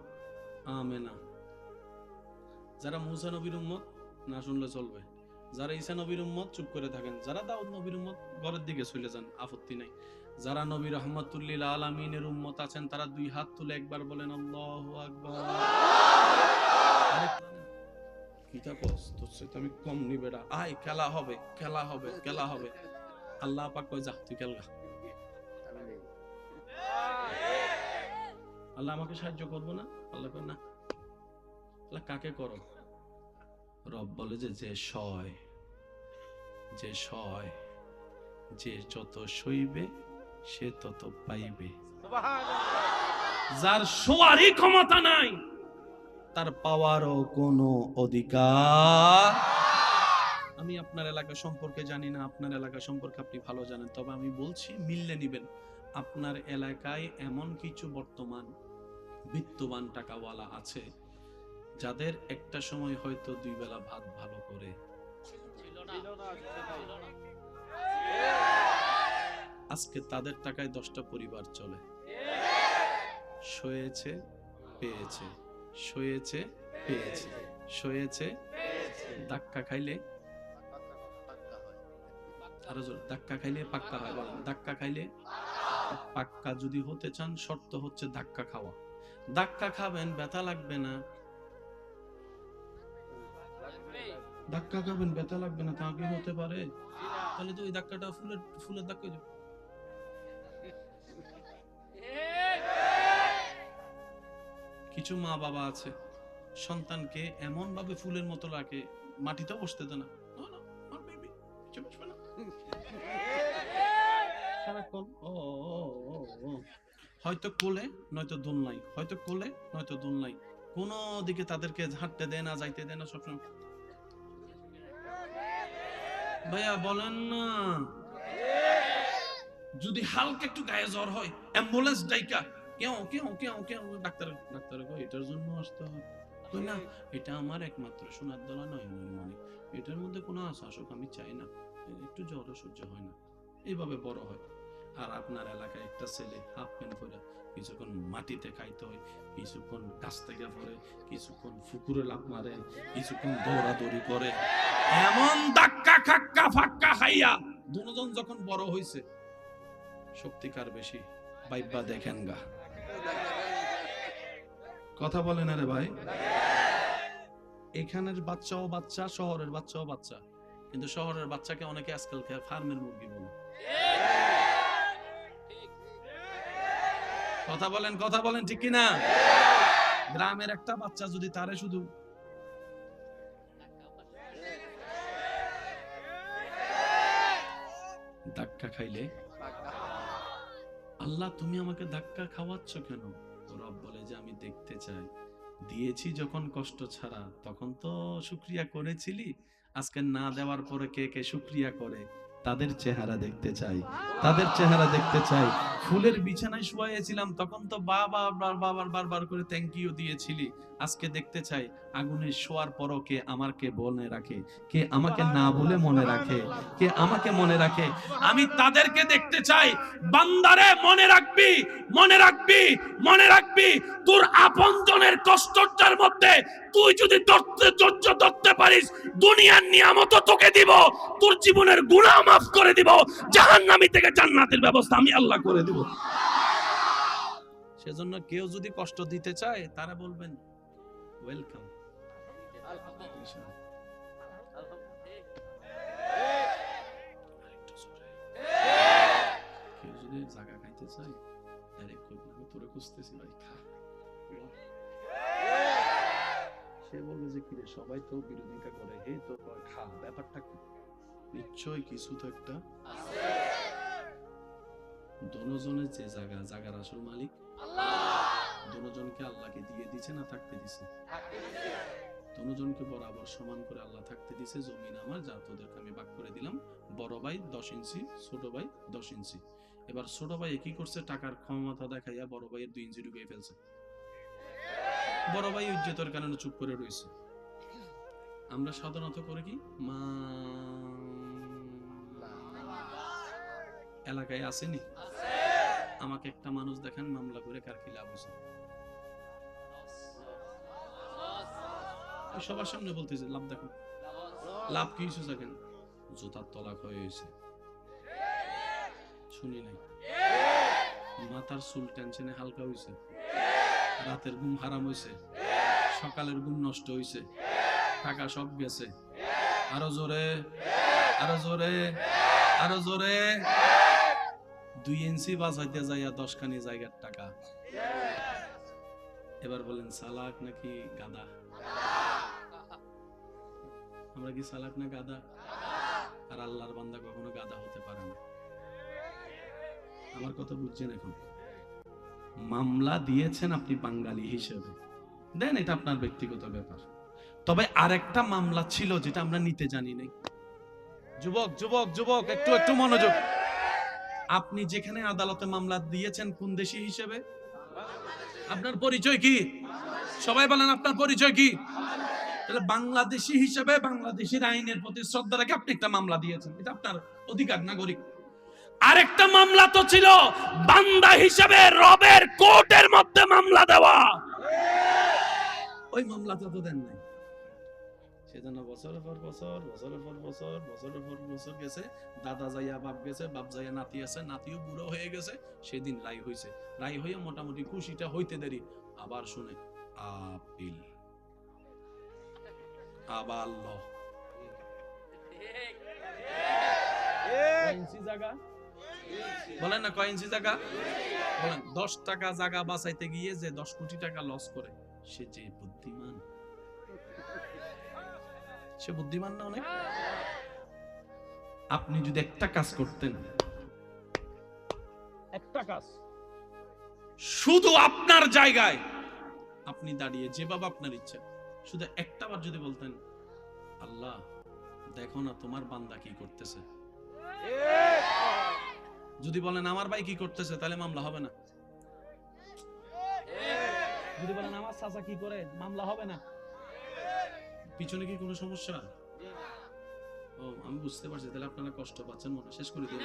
আমেনা, যারা মুসা নবীর উম্মত না শুনলে চলবে, যারা ঈসা নবীর উম্মত চুপ করে থাকেন, যারা দাউদ নবীর উম্মত ঘরের দিকে চলে যান, আপত্তি নাই। যারা নবী রাহমাতুল্লিল আলামিনের উম্মত আছেন তারা দুই হাত তুলে একবার বলেন আল্লাহু আকবার। কিতা কস তোর সাথে আমি কম নিবে না, আয় খেলা হবে, খেলা হবে, খেলা হবে। আল্লাহ পাক কয় যা তুই খেলগা। আল্লাহ আমাকে সাহায্য করবো না? আল্লাহ কয় না। আল্লাহ কাকে করো? রব বলে যে সয়, যে সয়, যে যত সইবে সে তত পাইবে। যার শোয়ারই ক্ষমতা নাই তার পাওয়ারও কোনো অধিকার। আমি আপনার এলাকা সম্পর্কে জানি না, আপনার এলাকা সম্পর্কে আপনি ভালো জানেন, তবে আমি বলছি মিললে নিবেন। আপনার এলাকায় এমন কিছু বর্তমান বিত্তবান টাকাওয়ালা আছে যাদের একটা সময় হয়তো দুই বেলা ভাত ভালো করে আজকে তাদের টাকায় 10টা পরিবার চলে। সয়েছে পেয়েছে, সয়েছে পেয়েছে, সয়েছে। ধাক্কা খাইলে আরো জোরে, ধাক্কা খাইলে পাক্কা হয়। বলেন ধাক্কা খাইলে পাক্কা যদি হতে চান শর্ত হচ্ছে ধাক্কা খাওয়া। ধাক্কা খাবেন ব্যথা লাগবে না, ধাক্কা খাবেন ব্যথা লাগবে না, তা কি হতে পারে? তাহলে তো ওই ধাক্কাটা ফুলের ধাক্কা। কিছু মা বাবা আছে সন্তানকে এমন ভাবে ফুলের মতো রাখে, মাটিতে বসতে দেয় না, হয়তো কোলে নয়তো দোলনাই, হয়তো কোলে নয়তো দোলনাই, কোন দিকে তাদেরকে হাঁটতে দেয় না, যাইতে দেয় না, সবসময়। ভাইয়া বলেন না, যদি হালকা একটু গায়ে জ্বর হয় অ্যাম্বুলেন্স ডাইকা কেউ কেউ কেউ কেউ ডাক্তার এটার জন্য আসতে হয় না, এটা আমার একমাত্র সোনার দলা নয় মনে, এটার মধ্যে কোনো আসুক আমি চাই না, একটু জ্বর সহ্য হয় না, এইভাবে বড় হয়। আর আপনার এলাকায় একটা ছেলে হাফ প্যান্ট পরে কিছুক্ষণ মাটিতে খাইতে হয়, কিছুক্ষণ গাছ থেকে পড়ে, কিছুক্ষণ পুকুরে লাফ মারে, কিছুক্ষণ দৌড়াদৌড়ি করে, এমন ধাক্কা খাক্কা ফাক্কা খাইয়া দুজন যখন বড় হইছে শক্তিকার বেশি বাইবা দেখেন গা। কথা বলেন আরে ভাই, এখানের বাচ্চাও বাচ্চা, শহরের বাচ্চাও বাচ্চা, কিন্তু শহরের বাচ্চাকে অনেকে আজকাল ফার্মের মুরগি বলে। কথা বলেন, কথা বলেন ঠিক কিনা? গ্রামের একটা বাচ্চা যদি তারে শুধু ধাক্কা খাইলে, আল্লাহ তুমি আমাকে ধাক্কা খাওয়াচ্ছ কেন? রব বলে যে আমি দেখতে চাই, দিয়েছি যখন কষ্ট ছাড়া তখন তো শুকরিয়া করেছিলি, আজকে না দেওয়ার পরে কে কে শুকরিয়া করে তাদের চেহারা দেখতে চাই, তাদের চেহারা দেখতে চাই। ফুলের বিছানায় শুয়েছিলাম তখন তো বারবার করে থ্যাংক ইউ দিয়েছিলি, আজকে দেখতে চাই আগুনে শোয়ার পরও কে আমাকে মনে রাখে, কে আমাকে না বলে মনে রাখে, কে আমাকে মনে রাখে। আমি তাদেরকে দেখতে চাই। বান্দারে মনে রাখবি, মনে রাখবি, মনে রাখবি তোর আপনজনের কষ্টটার মধ্যে তুই যদি ধৈর্য ধরতে পারিস, দুনিয়ার নিয়ামত তোকে দিব, তোর জীবনের গুনাহ মাফ করে দিব, জাহান্নামী থেকে জান্নাতের ব্যবস্থা আমি আল্লাহ করে দিব। সেজন্য কেউ যদি কষ্ট দিতে চায় তারা বলবেন ওয়েলকাম। কেউ যদি জায়গা খাইতে চায় ডাইরেক্ট তোরে খুঁজতেছি ভাই খা, সে বলবে যে কিরে সবাই তো বিরোধিতা করে, হে তো খা, ব্যাপারটা কি? নিশ্চয় কিছু তো একটা আছে। দোনোজনের যে জায়গার আসল মালিক আল্লাহ। দোনোজনকে আল্লাহকে দিয়ে দিছে না থাকতে দিছে? দোনোজনকে বরাবর সমান করে আল্লাহ থাকতে দিছে। জমিন আমার, যা তোদেরকে আমি ভাগ করে দিলাম। বড় ভাই 10 ইঞ্চি, ছোট ভাই 10 ইঞ্চি। এবার ছোট ভাই কি করছে, টাকার ক্ষমতা দেখাইয়া বড় ভাইয়ের 2 ইঞ্চি ঢুকিয়ে ফেলছে। বড় ভাই ইজ্জতের কারণে চুপ করে রয়েছে। আমরা সাধারণত করে কি, মা এলাকায় আসেনি, আমাকে একটা মানুষ দেখেন মামলা করে কার কি লাভ হয়েছে? সবার সামনে বলতেছে লাভ দেখো, লাভ কি হয়েছে দেখেন, জুতার তলা ক্ষয় হয়েছে, শুনি নাই। মাথার চুল টেনশনে হালকা হয়েছে, রাতের ঘুম হারাম হয়েছে, সকালের ঘুম নষ্ট হয়েছে, টাকা সব গেছে। আরো জোরে, আরো জোরে, আরো জোরে। 2 ইঞ্চি বাঁচাইতে যাইয়া 10 খানি জায়গার টাকা। এবার বলেন চালাক নাকি গাদা? আমরা কি চালাক না গাদা? আর আল্লাহর বান্দা কখনো গাদা হতে পারে না। আমার কথা বুঝছেন? এখন মামলা দিয়েছেন আপনি বাঙালি হিসেবে, দেন, এটা আপনার ব্যক্তিগত ব্যাপার। তবে আরেকটা মামলা ছিল যেটা আমরা নিতে জানি নাই। যুবক যুবক যুবক, একটু মনোযোগ। আপনি যেখানে আদালতে মামলা দিয়েছেন কোন দেশি হিসেবে? আপনার পরিচয় কি? সবাই বলেন আপনার পরিচয় কি? তাহলে বাংলাদেশি হিসেবে বাংলাদেশের আইনের প্রতি শ্রদ্ধা রেখে আপনি একটা মামলা দিয়েছেন, এটা আপনার অধিকার, নাগরিক। আরেকটা মামলা তো ছিল বান্দা হিসেবে রবের কোর্টের মধ্যে মামলা দেওয়া। ওই মামলাটা তো দেন নাই। সেজন্য বছরের পর বছর, বছরের পর বছর, বছরের পর বছর গেছে, দাদা যাইয়া বাপ গেছে, বাপ যাইয়া নাতি আছে, নাতিও বুড়ো হয়ে গেছে। সেদিন রায় হয়েছে, রায় হয়ে মোটামুটি খুশিটা হইতে দেরি, আবার শুনে আপিল, আবার ল। বলেন না কয় ইঞ্চি জায়গা? বলেন 10 টাকা জায়গা বাঁচাইতে গিয়ে যে 10 কোটি টাকা লস করে, সে যে বুদ্ধিমান, সে বুদ্ধিমান না অনেক? আপনি যদি একটা কাজ করতেন, একটা কাজ, শুধু আপনার জায়গায় আপনি দাঁড়িয়ে যেভাবে আপনার ইচ্ছা, শুধু একটা বার যদি বলতেন, আল্লাহ দেখো না তোমার বান্দা কি করতেছে, যদি বলেন আমার ভাই কি করতেছে, তাহলে মামলা হবে না। যদি বলেন আমার চাচা কি করে, মামলা হবে না। পিছনে কি কোনো সমস্যা? ও আমি বুঝতে পারছি, তাহলে আপনারা কষ্ট পাচ্ছেন মনে। শেষ করে দিন,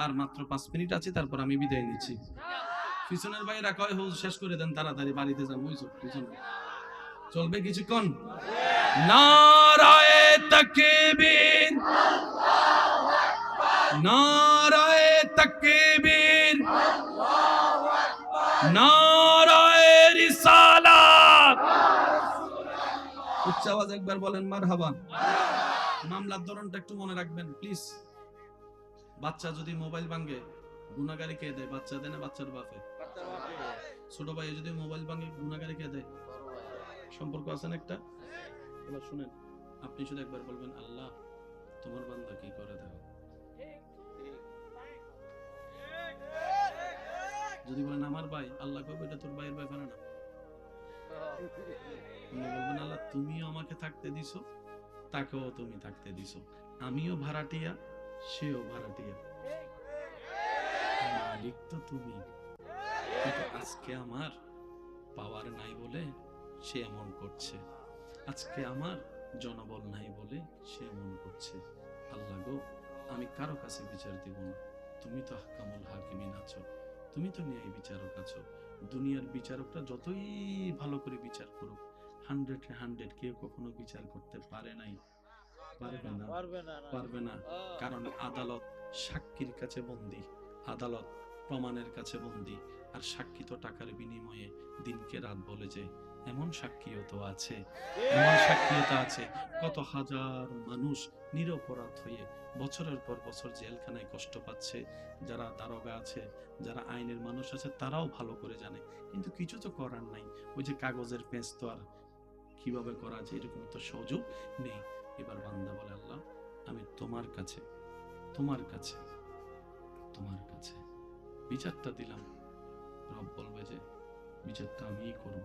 আর মাত্র 5 মিনিট আছে, তারপর আমি বিদায় নিচ্ছি। পিছনের ভাইরা কয় হুজুর শেষ করে দেন, তাড়াতাড়ি বাড়িতে যাবো। পিছনে চলবে কিছুক্ষণ? নারায়ে তাকবীর, নারায়ে তাকবীর, নারায়ে রিসালাত। উচ্চ আওয়াজ একবার বলেন মারহাবা। মামলার ধরনটা একটু মনে রাখবেন প্লিজ। বাচ্চা যদি মোবাইল ভাঙে, গুনাহগারি কে দেয়? বাচ্চা দেয় না বাচ্চার বাপে? ছোট ভাই যদি মোবাইল ভাঙে, গুনাহগারি কে দেয়? সম্পর্ক আছে না একটা? এবার শুনেন, আপনি শুধু একবার বলবেন আল্লাহ তোমার বান্দা কি করে দাও। যদি বলেন আমার ভাই, আল্লাহ কইবে এটা তোর ভাইয়ের ব্যাপার না। বলবেন আল্লাহ তুমিও আমাকে থাকতে দিছো, তাকেও তুমি থাকতে দিছো, আমিও ভাড়াটিয়া, সেও ভাড়াটিয়া, মালিক তো তুমি। কিন্তু আজকে আমার পাওয়ার নাই বলে সে এমন করছে, আজকে আমার জনবল নাই বলে সে এমন করছে। আল্লাহ গো, আমি কারো কাছে বিচার দিব না, তুমি তো আহকামুল হাকিমিন আছো, তুমি তো ন্যায় বিচারক আছো। দুনিয়ার বিচারকরা যতই ভালো করে বিচার করুক, 100 কেউ কখনো বিচার করতে পারে নাই, পারবে না। কারণ আদালত সাক্ষীর কাছে বন্দী, আদালত প্রমাণের কাছে বন্দী। আর সাক্ষী তো টাকার বিনিময়ে দিনকে রাত বলে যে এমন সাক্ষীও তো আছে, এমন সাক্ষীও তো আছে। কত হাজার মানুষ নিরপরাধ হয়ে বছরের পর বছর জেলখানায় কষ্ট পাচ্ছে। যারা দারোগা আছে, যারা আইনের মানুষ আছে, তারাও ভালো করে জানে, কিন্তু কিছু তো করার নাই। ওই যে কাগজের পেঁচ তো আর কিভাবে করা যায় এরকম তো সুযোগ নেই। এবার বান্দা বলে, আল্লাহ আমি তোমার কাছে তোমার কাছে তোমার কাছে বিচারটা দিলাম। রব বলবে যে বিচারটা আমিই করব,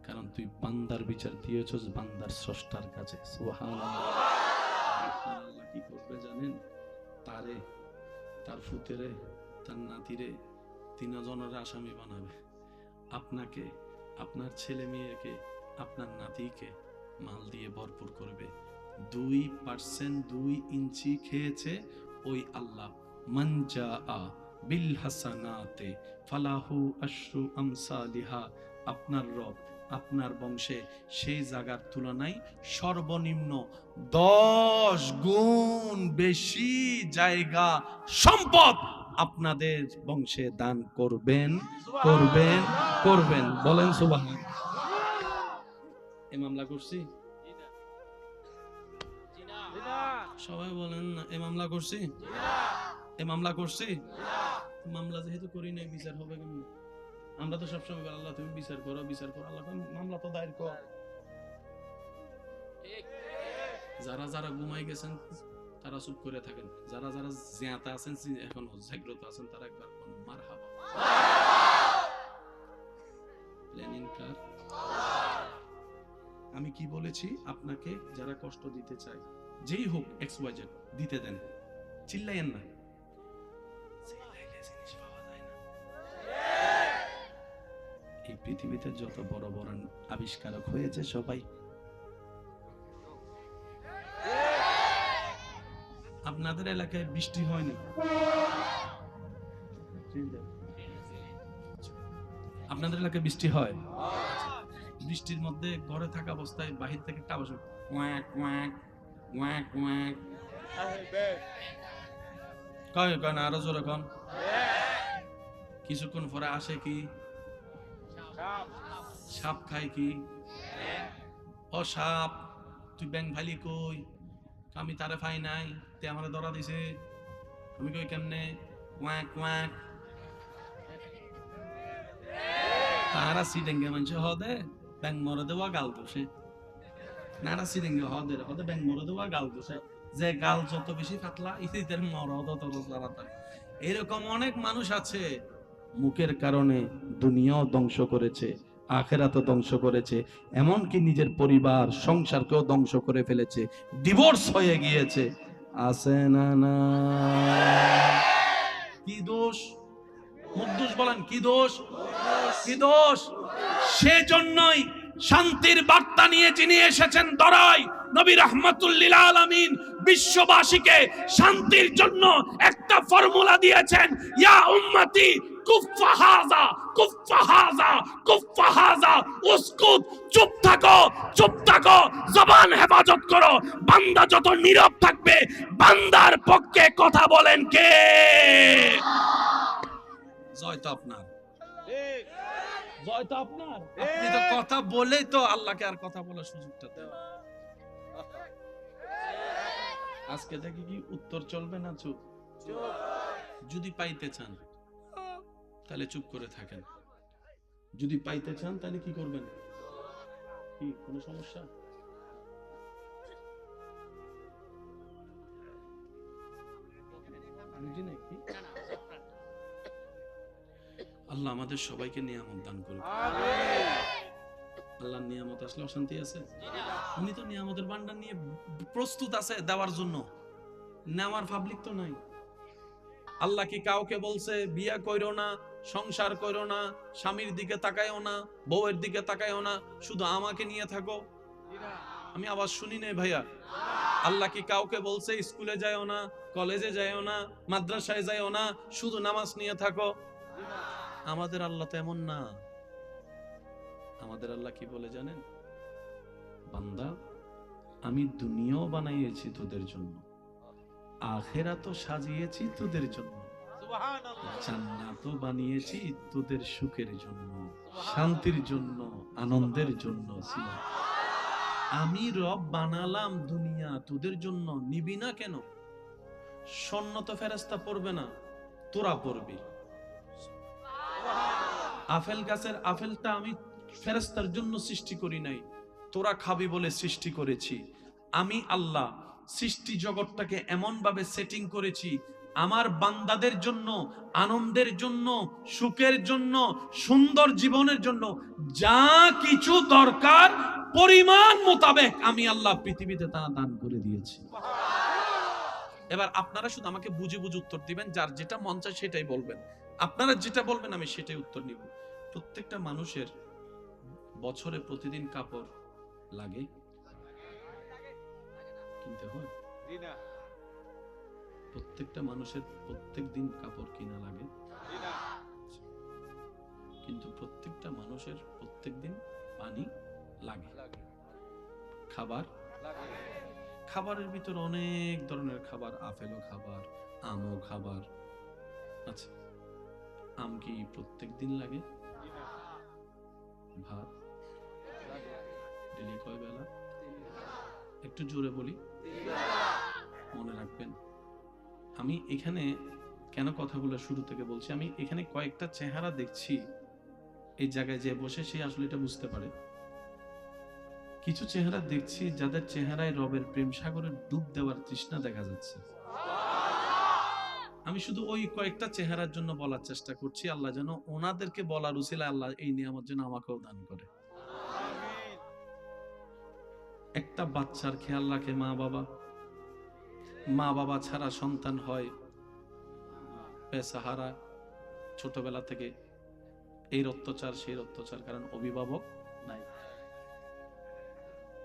কারণ তুই বান্দার বিচার দিয়েছস বান্দার স্রষ্টার কাছে। সুবহানাল্লাহ। আল্লাহ কি করবে জানেন? তারে, তার ফুতেরে, তার নাতিরে তিনজনের আসামি বানাবে। আপনাকে, আপনার ছেলে মেয়েকে, আপনার নাতিকে মাল দিয়ে ভরপুর করবে। 2% 2 ইঞ্চি খেয়েছে ওই আল্লাহ, মান জাআ বিল হাসানাতে ফালাহু আশরু আমসালিহা। আপনার রব আপনার বংশে সেই জায়গার তুলনায় সর্বনিম্ন 10 গুণ বেশি জায়গা সম্পদ আপনাদের বংশে দান করবেন করবেন করবেন। বলেন সুবহানাল্লাহ। এই মামলা করছি, সবাই বলেন না। এই মামলা করছি, এই মামলা করছি। মামলা যেহেতু করি নাই, বিচার হবে কেমন? আমরা তো সবসময় বলি, আল্লাহ তুমি বিচার করো, বিচার করো। আল্লাহ মামলা তো দায়ের কর। যারা যারা ঘুমাই গেছেন তারা চুপ করে থাকেন, যারা যারা জিয়াতে আছেন, এখন জাগ্রত আছেন, তারা একবার মারহাবা। প্ল্যানিং কার? আমি কি বলেছি? আপনাকে যারা কষ্ট দিতে চায়, যেই হোক XYZ, দিতে দেন, চিল্লাইয়েন না। এই পৃথিবীতে যত বড় বড় আবিষ্কারক হয়েছে সবাই আপনাদের এলাকায় বৃষ্টি হয়নি, আপনাদের এলাকায় বৃষ্টি হয়? বৃষ্টির মধ্যে ঘরে থাকা অবস্থায় বাহির থেকে একটা আওয়াজ, ওয়াক ওয়াক ওয়াক ওয়াক। কয় কয় না, আরো জোরে কন। কিছুক্ষণ পরে আসে কি? সাপ খায় কি? ও সাপ, তুই ব্যাং ভাইলি কই? আমি তারে পাই নাই, তে আমারে ধরা দিছে। আমি কই কেমনে? Walk walk. তারা সিডেঙ্গে মানুষ হদে ব্যাং মরে দেওয়া গাল দোষে, নারা সিডেঙ্গে হদে হদে ব্যাং মরে দেওয়া গাল দোষে। যে গাল যত বেশি পাতলা, ইতিদের মরদ তত তাড়াতাড়ি। এরকম অনেক মানুষ আছে, মুখের কারণে দুনিয়াও ধ্বংস করেছে, আখেরাতও ধ্বংস করেছে, এমনকি নিজের পরিবার সংসারকেও ধ্বংস করে ফেলেছে, ডিভোর্স হয়ে গিয়েছে। আছে না না? কি দোষ? মুদ্দুস বলেন, কি দোষ? কি দোষ? সেজন্যই শান্তির বার্তা নিয়ে যিনি এসেছেন দরাই, নবী রাহমাতুল লিল আলামিন, বিশ্ববাসীকে শান্তির জন্য একটা ফর্মুলা দিয়েছেন, ইয়া উম্মতি কুফা হাযা কুফা হাযা কুফা হাযা, উসকুত, চুপ থাকো, চুপ থাকো, জবান হেফাজত করো। বান্দা যত নীরব থাকবে, বান্দার পক্ষে কথা বলেন কে? জয় তো আপনার, জয় তো আপনার। আপনি তো কথা বলেই তো আল্লাহকে আর কথা বলার সুযোগটা দেন। আজকে থেকে কি উত্তর চলবে না চুপ? যদি পাইতে চান তাহলে চুপ করে থাকেন, যদি পাইতে চান তাহলে কি করবেন? কি কোনো সমস্যা? আল্লাহ আমাদের সবাইকে নিয়ামত দান করুন। আল্লাহর নিয়ামত আসলে অশান্তি আছে? উনি তো নিয়ামতের ভান্ডার নিয়ে প্রস্তুত আছে দেওয়ার জন্য, নেওয়ার পাবলিক তো নাই। আল্লাহ কি কাউকে বলছে বিয়া কইরো না, সংসার কইরো না, স্বামীর দিকে তাকায়ও না, বউয়ের দিকে তাকায়ও না, শুধু আমাকে নিয়ে থাকো? আমি আওয়াজ শুনি নাই ভাইয়া। আল্লাহ কি কাউকে বলছে স্কুলে যায়ও না, কলেজে যায়ও না, মাদ্রাসায় যায়ও না, শুধু নামাজ নিয়ে থাকো? আমাদের আল্লাহ তো এমন না। আমাদের আল্লাহ কি বলে জানেন? বান্দা, আমি দুনিয়াও বানাইয়েছি তোদের জন্য, আখিরাতও সাজিয়েছি তোদের জন্য, জান্নাতও বানিয়েছি তোদের সুখের জন্য, শান্তির জন্য, আনন্দের জন্য। আমি রব বানালাম দুনিয়া তোদের জন্য, নিবি না কেন? স্বর্ণ তো ফেরেশতা পড়বে না, তোরা পড়বি। আপেল গাছের আপেলটা আমি ফেরেশতার জন্য সৃষ্টি করি নাই, তোরা খাবি বলে সৃষ্টি করেছি। আমি আল্লাহ সৃষ্টি জগৎটাকে এমন ভাবে সেটিং করেছি আমার বান্দাদের জন্য, আনন্দের জন্য, সুখের জন্য, সুন্দর জীবনের জন্য যা কিছু দরকার পরিমাণ মোতাবেক আমি আল্লাহ পৃথিবীতে তা দান করে দিয়েছি। এবার আপনারা শুধু আমাকে বুঝে বুঝে উত্তর দিবেন, যার যেটা মন চায় সেটাই বলবেন। আপনারা যেটা বলবেন আমি সেটাই উত্তর নিব। প্রত্যেকটা মানুষের বছরে প্রতিদিন কাপড় লাগে, কিনতে হয়? প্রত্যেকটা মানুষের প্রত্যেক দিন কাপড় কিনা লাগে, কিন্তু প্রত্যেকটা মানুষের প্রত্যেক দিন পানি লাগে, খাবার লাগে। খাবারের ভিতর অনেক ধরনের খাবার, আপেলও খাবার, আমও খাবার আছে। আম কি প্রত্যেক দিন লাগে? ভাত ডেলি কয় বেলা? একটু জোরে বলি, মনে রাখবেন। আমি এখানে কেন কথাগুলো শুরু থেকে বলছি, আমি এখানে কয়েকটা চেহারা দেখছি, এই জায়গায় যে বসে সে আসলে এটা বুঝতে পারে। কিছু চেহারা দেখছি যাদের চেহারায় রবের প্রেম সাগরে ডুব দেওয়ার তৃষ্ণা দেখা যাচ্ছে। আমি শুধু ওই কয়েকটা চেহারার জন্য বলার চেষ্টা করছি, আল্লাহ যেন ওনাদেরকে বলার উসিলায় আল্লাহ এই নিয়ামত যেন আমাকেও দান করে। একটা বাচ্চার খেয়াল রাখে মা বাবা, মা বাবা ছাড়া সন্তান হয় বেসাহারা ছোটবেলা থেকে, এর অত্যাচার সেই অত্যাচার, কারণ অভিভাবক নাই।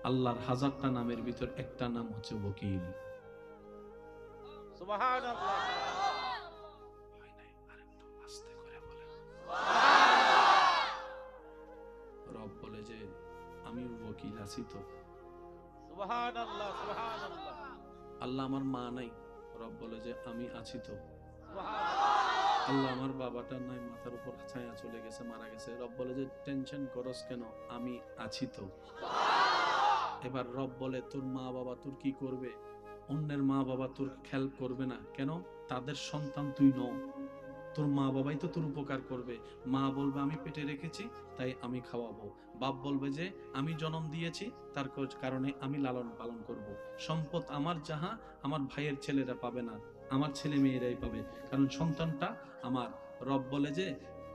আল্লাহর হাজারটা নামের ভিতর একটা নাম হচ্ছে ওয়াকিল। সুবহানাল্লাহ। আস্তে করে বলেন। রব বলে যে আমি ওয়াকিল আছি তো। সুবহানাল্লাহ, সুবহানাল্লাহ। আল্লাহ আমার মা নাই, রব বলে যে আমি আছি তো। সুবহানাল্লাহ। আল্লাহ আমার বাবাটা নাই, মাথার উপর ছায়া চলে গেছে, মারা গেছে, রব বলে যে টেনশন করস কেন, আমি আছি তো। এবার রব বলে তোর মা বাবা তোর কি করবে? অন্যের মা বাবা তোর হেল্প করবে না কেন? তাদের সন্তান তুই নও, তোর মা বাবাই তো তোর উপকার করবে। মা বলবে আমি পেটে রেখেছি তাই আমি খাওয়াবো, বাপ বলবে যে আমি জন্ম দিয়েছি তার কারণে আমি লালন পালন করব। সম্পদ আমার যাহা আমার ভাইয়ের ছেলেরা পাবে না, আমার ছেলে মেয়েরাই পাবে, কারণ সন্তানটা আমার। রব বলে যে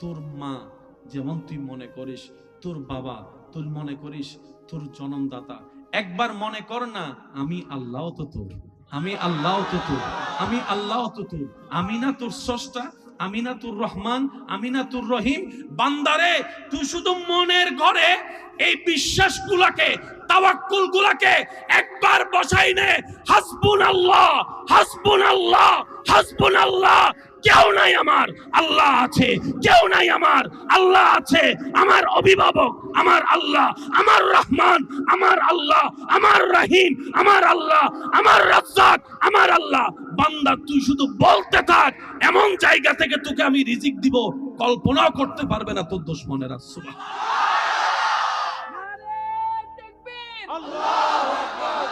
তোর মা যেমন তুই মনে করিস, তোর বাবা তুই মনে করিস তোর জন্মদাতা, একবার মনে কর না আমি আল্লাহ তো তোর, আমি আল্লাহ তো তোর, আমি আল্লাহ তো তোর, আমি না তোর স্রষ্টা, আমি না তোর রহমান, আমি না তোর রহিম। বান্দারে তুই শুধু মনের ঘরে এই বিশ্বাসগুলোকে, তাওয়াক্কুলগুলোকে একবার বসাই নে, হাসবুনাল্লাহ, হাসবুনাল্লাহ, হাসবুনাল্লাহ। কেউ নাই আমার, আল্লাহ আছে। কেউ নাই আমার, আল্লাহ আছে। আমার অভিভাবক আমার আল্লাহ, আমার রহমান আমার আল্লাহ, আমার রহিম আমার আল্লাহ, আমার রাজ্জাক আমার আল্লাহ। বান্দা তুই শুধু বলতে থাক, এমন জায়গা থেকে তোকে আমি রিজিক দিব কল্পনাও করতে পারবে না তোর দুশমনেরা। সুবহানাল্লাহ। আল্লাহু আকবার।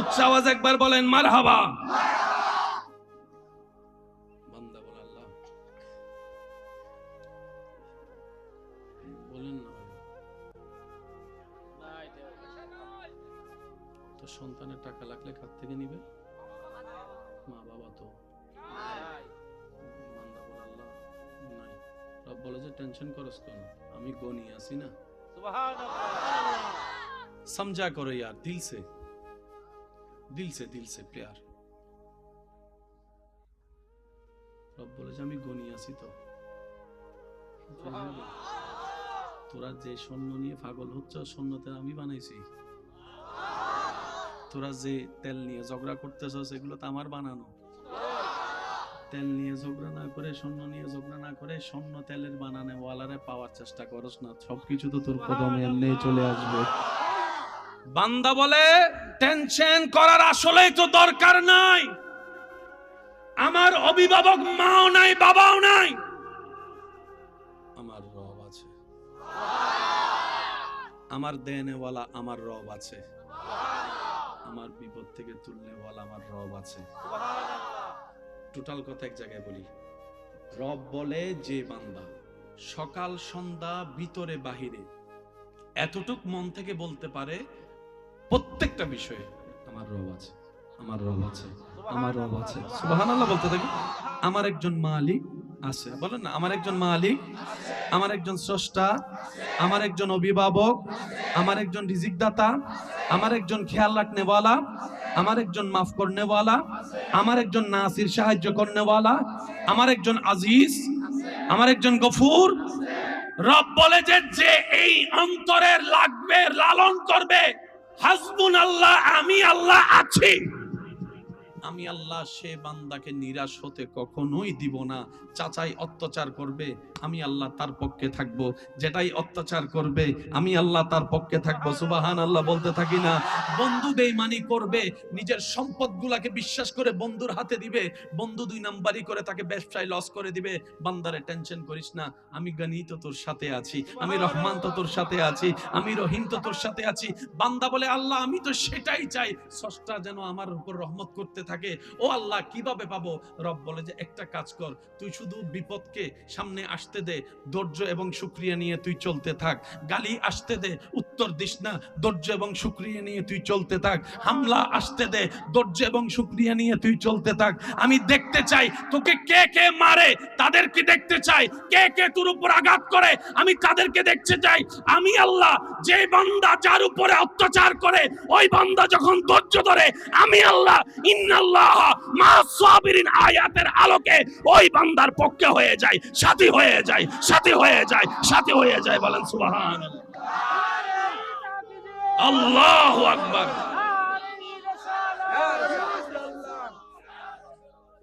উচ্চ আওয়াজ একবার বলেন মারহাবা। বান্দা বলে আল্লাহ বলেন না, তো সন্তানের টাকা লাগলে কার থেকে নিবে? মা বাবা তো। বান্দা বলে আল্লাহ নাই, রব বলে যে টেনশন করস কেন, আমি গনি আছি না। সুবহানাল্লাহ। समझा करो यार, दिल से प्यार। রব বলে যে আমি গনি আছি তো। তোরা যে স্বর্ণ নিয়ে পাগল হচ্ছ, স্বর্ণতে আমি বানাইছি। তোরা যে তেল নিয়ে ঝগড়া করতেছ সেগুলো তো আমার বানানো। তেল নিয়ে ঝগড়া না করে, স্বর্ণ নিয়ে ঝগড়া না করে, স্বর্ণ তেলের বানানে ওয়ালারে পাওয়ার চেষ্টা করস না, সবকিছু তো তোর কদমে এমনি চলে আসবে। বান্দা বলে টেনশন করার আসলেই তো দরকার নাই, আমার অভিভাবক মাও নাই বাবাও নাই, আমার রব আছে, আমার দেনেওয়ালা আমার রব আছে, আমার বিপদ থেকে তুলনেওয়ালা আমার রব আছে। টোটাল কথা এক জায়গায় বলি, রব বলে যে বান্দা সকাল সন্ধ্যা ভিতরে বাহিরে এতটুক মন থেকে বলতে পারে প্রত্যেকটা বিষয়ে আমার রব আছে, আমার রব আছে, আমার রব আছে, সুবহানাল্লাহ বলতে থাকি। আমার একজন মালিক আছে, বলেন না, আমার একজন মালিক, আমার একজন স্রষ্টা, আমার একজন অভিভাবক, আমার একজন রিজিক দাতা, আমার একজন খেয়াল রাখনেওয়ালা, আমার একজন মাফ করনেওয়ালা, আমার একজন নাসির সাহায্য করনেওয়ালা, আমার একজন আজিজ, আমার একজন গফুর। রব বলে যে যে এই অন্তরের লাগবে লালন করবে, হাসবুনাল্লাহ আমি আল্লাহ আছি, আমি আল্লাহ সে বান্দাকে নিরাশ হতে কখনোই দিব না। চাচাই অত্যাচার করবে আমি আল্লাহ তার পক্ষে থাকব, যেটাই অত্যাচার করবে আমি আল্লাহ তার পক্ষে থাকবো। সুবহানাল্লাহ বলতে থাকি না। বন্ধু বেঈমানি করবে, নিজের সম্পদগুলোকে বিশ্বাস করে বন্ধুর হাতে দিবে, বন্ধু দুই নাম্বারি করে তাকে ব্যবসায় লস করে দিবে। বান্দারে টেনশন করিস না, আমি গনি তো তোর সাথে আছি, আমি রহমান তো তোর সাথে আছি, আমি রহিম তো তোর সাথে আছি। বান্দা বলে আল্লাহ আমি তো সেটাই চাই, স্রষ্টা যেন আমার উপর রহমত করতে থাকে। ও আল্লাহ কিভাবে পাবো? রব বলে যে একটা কাজ কর, তুই শুধু বিপদকে সামনে আসতে দে, ধৈর্য এবং শুকরিয়া নিয়ে তুই চলতে থাক। গালি আসতে দে, উত্তর দিস না, ধৈর্য এবং শুকরিয়া নিয়ে তুই চলতে থাক। হামলা আসতে দে, ধৈর্য এবং শুকরিয়া নিয়ে তুই চলতে থাক। আমি দেখতে চাই তোকে কে কে মারে, তাদেরকে দেখতে চাই, কে কে তোর উপর আঘাত করে আমি তাদেরকে দেখতে চাই। আমি আল্লাহ যে বান্দা যার উপরে অত্যাচার করে ওই বান্দা যখন ধৈর্য ধরে, আমি আল্লাহ ইন্নাল্লাহ মা'আস সাবিরিন আয়াতের আলোকে ওই বান্দার পক্ষে হয়ে যায়, সাথী হয়ে যায়, সাথী হয়ে যায়, সাথী হয়ে যায়। বলেন সুবহানাল্লাহ, আল্লাহু আকবার।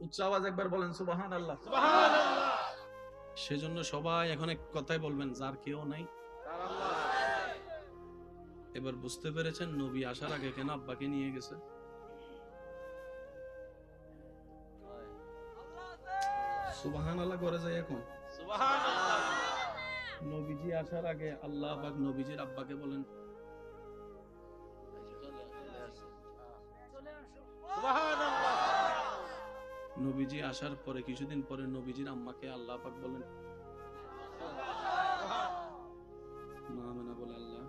উচ্চ আওয়াজ একবার বলেন সুবহানাল্লাহ, সুবহানাল্লাহ। সেজন্য সবাই এখন এক কথাই বলবেন, যার কেউ নাই। এবার বুঝতে পেরেছেন নবী আসার আগে কেন আব্বাকে নিয়ে গেছে? সুবহানাল্লাহ করে যায় এখন। সুবহানাল্লাহ। নবীজি আসার আগে আল্লাহ পাক নবীজির আব্বাকে বলেন সুবহানাল্লাহ। নবীজি আসার পরে কিছুদিন পরে নবীজির আম্মাকে আল্লাহ পাক বলেন, মা আমেনা বলে আল্লাহ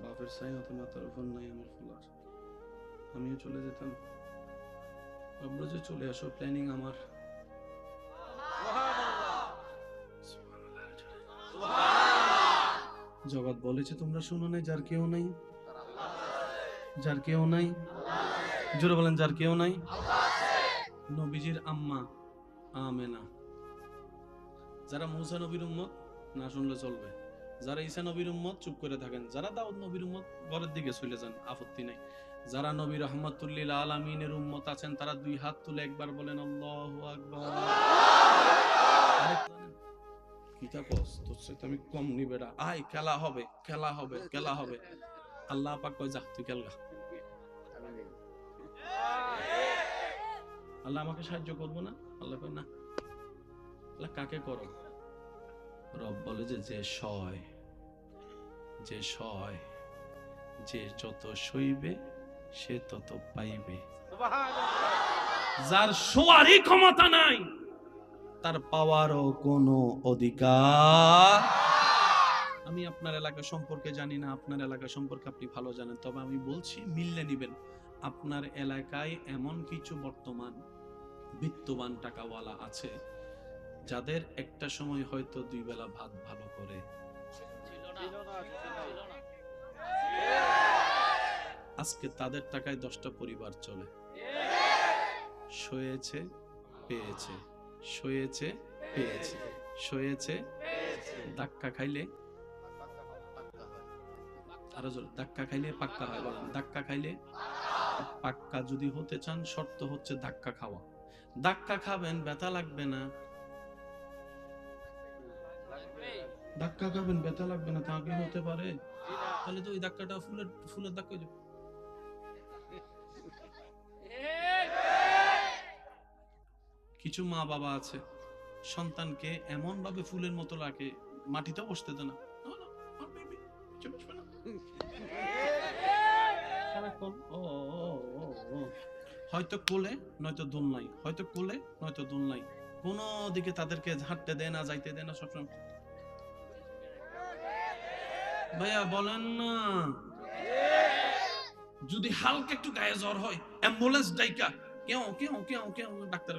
বাপের চাই না তোমার তরফ নাই আমার ফুলার, আমিও চলে যেতাম, আমরা যে চলে আসো প্ল্যানিং আমার। জগৎ বলেছে তোমরা শুনো নাই, যার কেউ নাই, যার কেউ নাই, জোরে বলেন যার কেউ নাই। নবীজির আম্মা আমেনা, যারা মুসা নবীর উম্মত না শুনলে চলবে, যারা ঈসা নবীর উম্মত চুপ করে থাকেন, যারা দাউদ নবীর উম্মত ঘরের দিকে চলে যান, আপত্তি নাই। যারা নবী রাহমাতুল লিল আলামিনের উম্মত আছেন তারা দুই হাত তুলে একবার বলেন আল্লাহু আকবার। কিতা কস তোর সাথে আমি কম নি বেটা, আয় খেলা হবে, খেলা হবে, খেলা হবে। আল্লাহ পাক কয় যা তুই খেলগা। আল্লাহ আমাকে সাহায্য করবো না? আল্লাহ কয় না। আল্লাহ কাকে করো? রব বলে যে যে সয়, যে সয়, যে যত সইবে সে তত পাইবে। যার শোয়ারই ক্ষমতা নাই তার পাওয়ারও কোনো অধিকার। আমি আপনার এলাকা সম্পর্কে জানি না, আপনার এলাকা সম্পর্কে আপনি ভালো জানেন, তবে আমি বলছি মিললে নিবেন। আপনার এলাকায় এমন কিছু বর্তমান বিত্তবান টাকাওয়ালা আছে যাদের একটা সময় হয়তো দুই বেলা ভাত ভালো করে আজকে তাদের টাকায় 10টা পরিবার চলে। সয়েছে পেয়েছে, সয়েছে পেয়েছে, সয়েছে ধাক্কা খাইলে আরো জোরে, ধাক্কা খাইলে পাক্কা হয়। বলেন ধাক্কা খাইলে পাক্কা যদি হতে চান শর্ত হচ্ছে ধাক্কা খাওয়া। ধাক্কা খাবেন, ব্যথা লাগবে না। ধাক্কা খাবেন, ব্যথা লাগবে না, তা কি হতে পারে? তাহলে তো ওই ধাক্কাটা ফুলের ধাক্কা। কিছু মা বাবা আছে সন্তানকে এমন ভাবে ফুলের মতো রাখে, মাটিতে বসতে দেয় না। হয়তো কোলে নয়তো দোলনাই, হয়তো কোলে নয়তো দোলনাই, কোনো দিকে তাদেরকে হাঁটতে দেয় না, যাইতে দেয় না, সবসময়। ভাইয়া বলেন না, যদি হালকা একটু গায়ে জ্বর হয়, অ্যাম্বুলেন্স ডাইকা কেউ কেউ কেউ কেউ ডাক্তার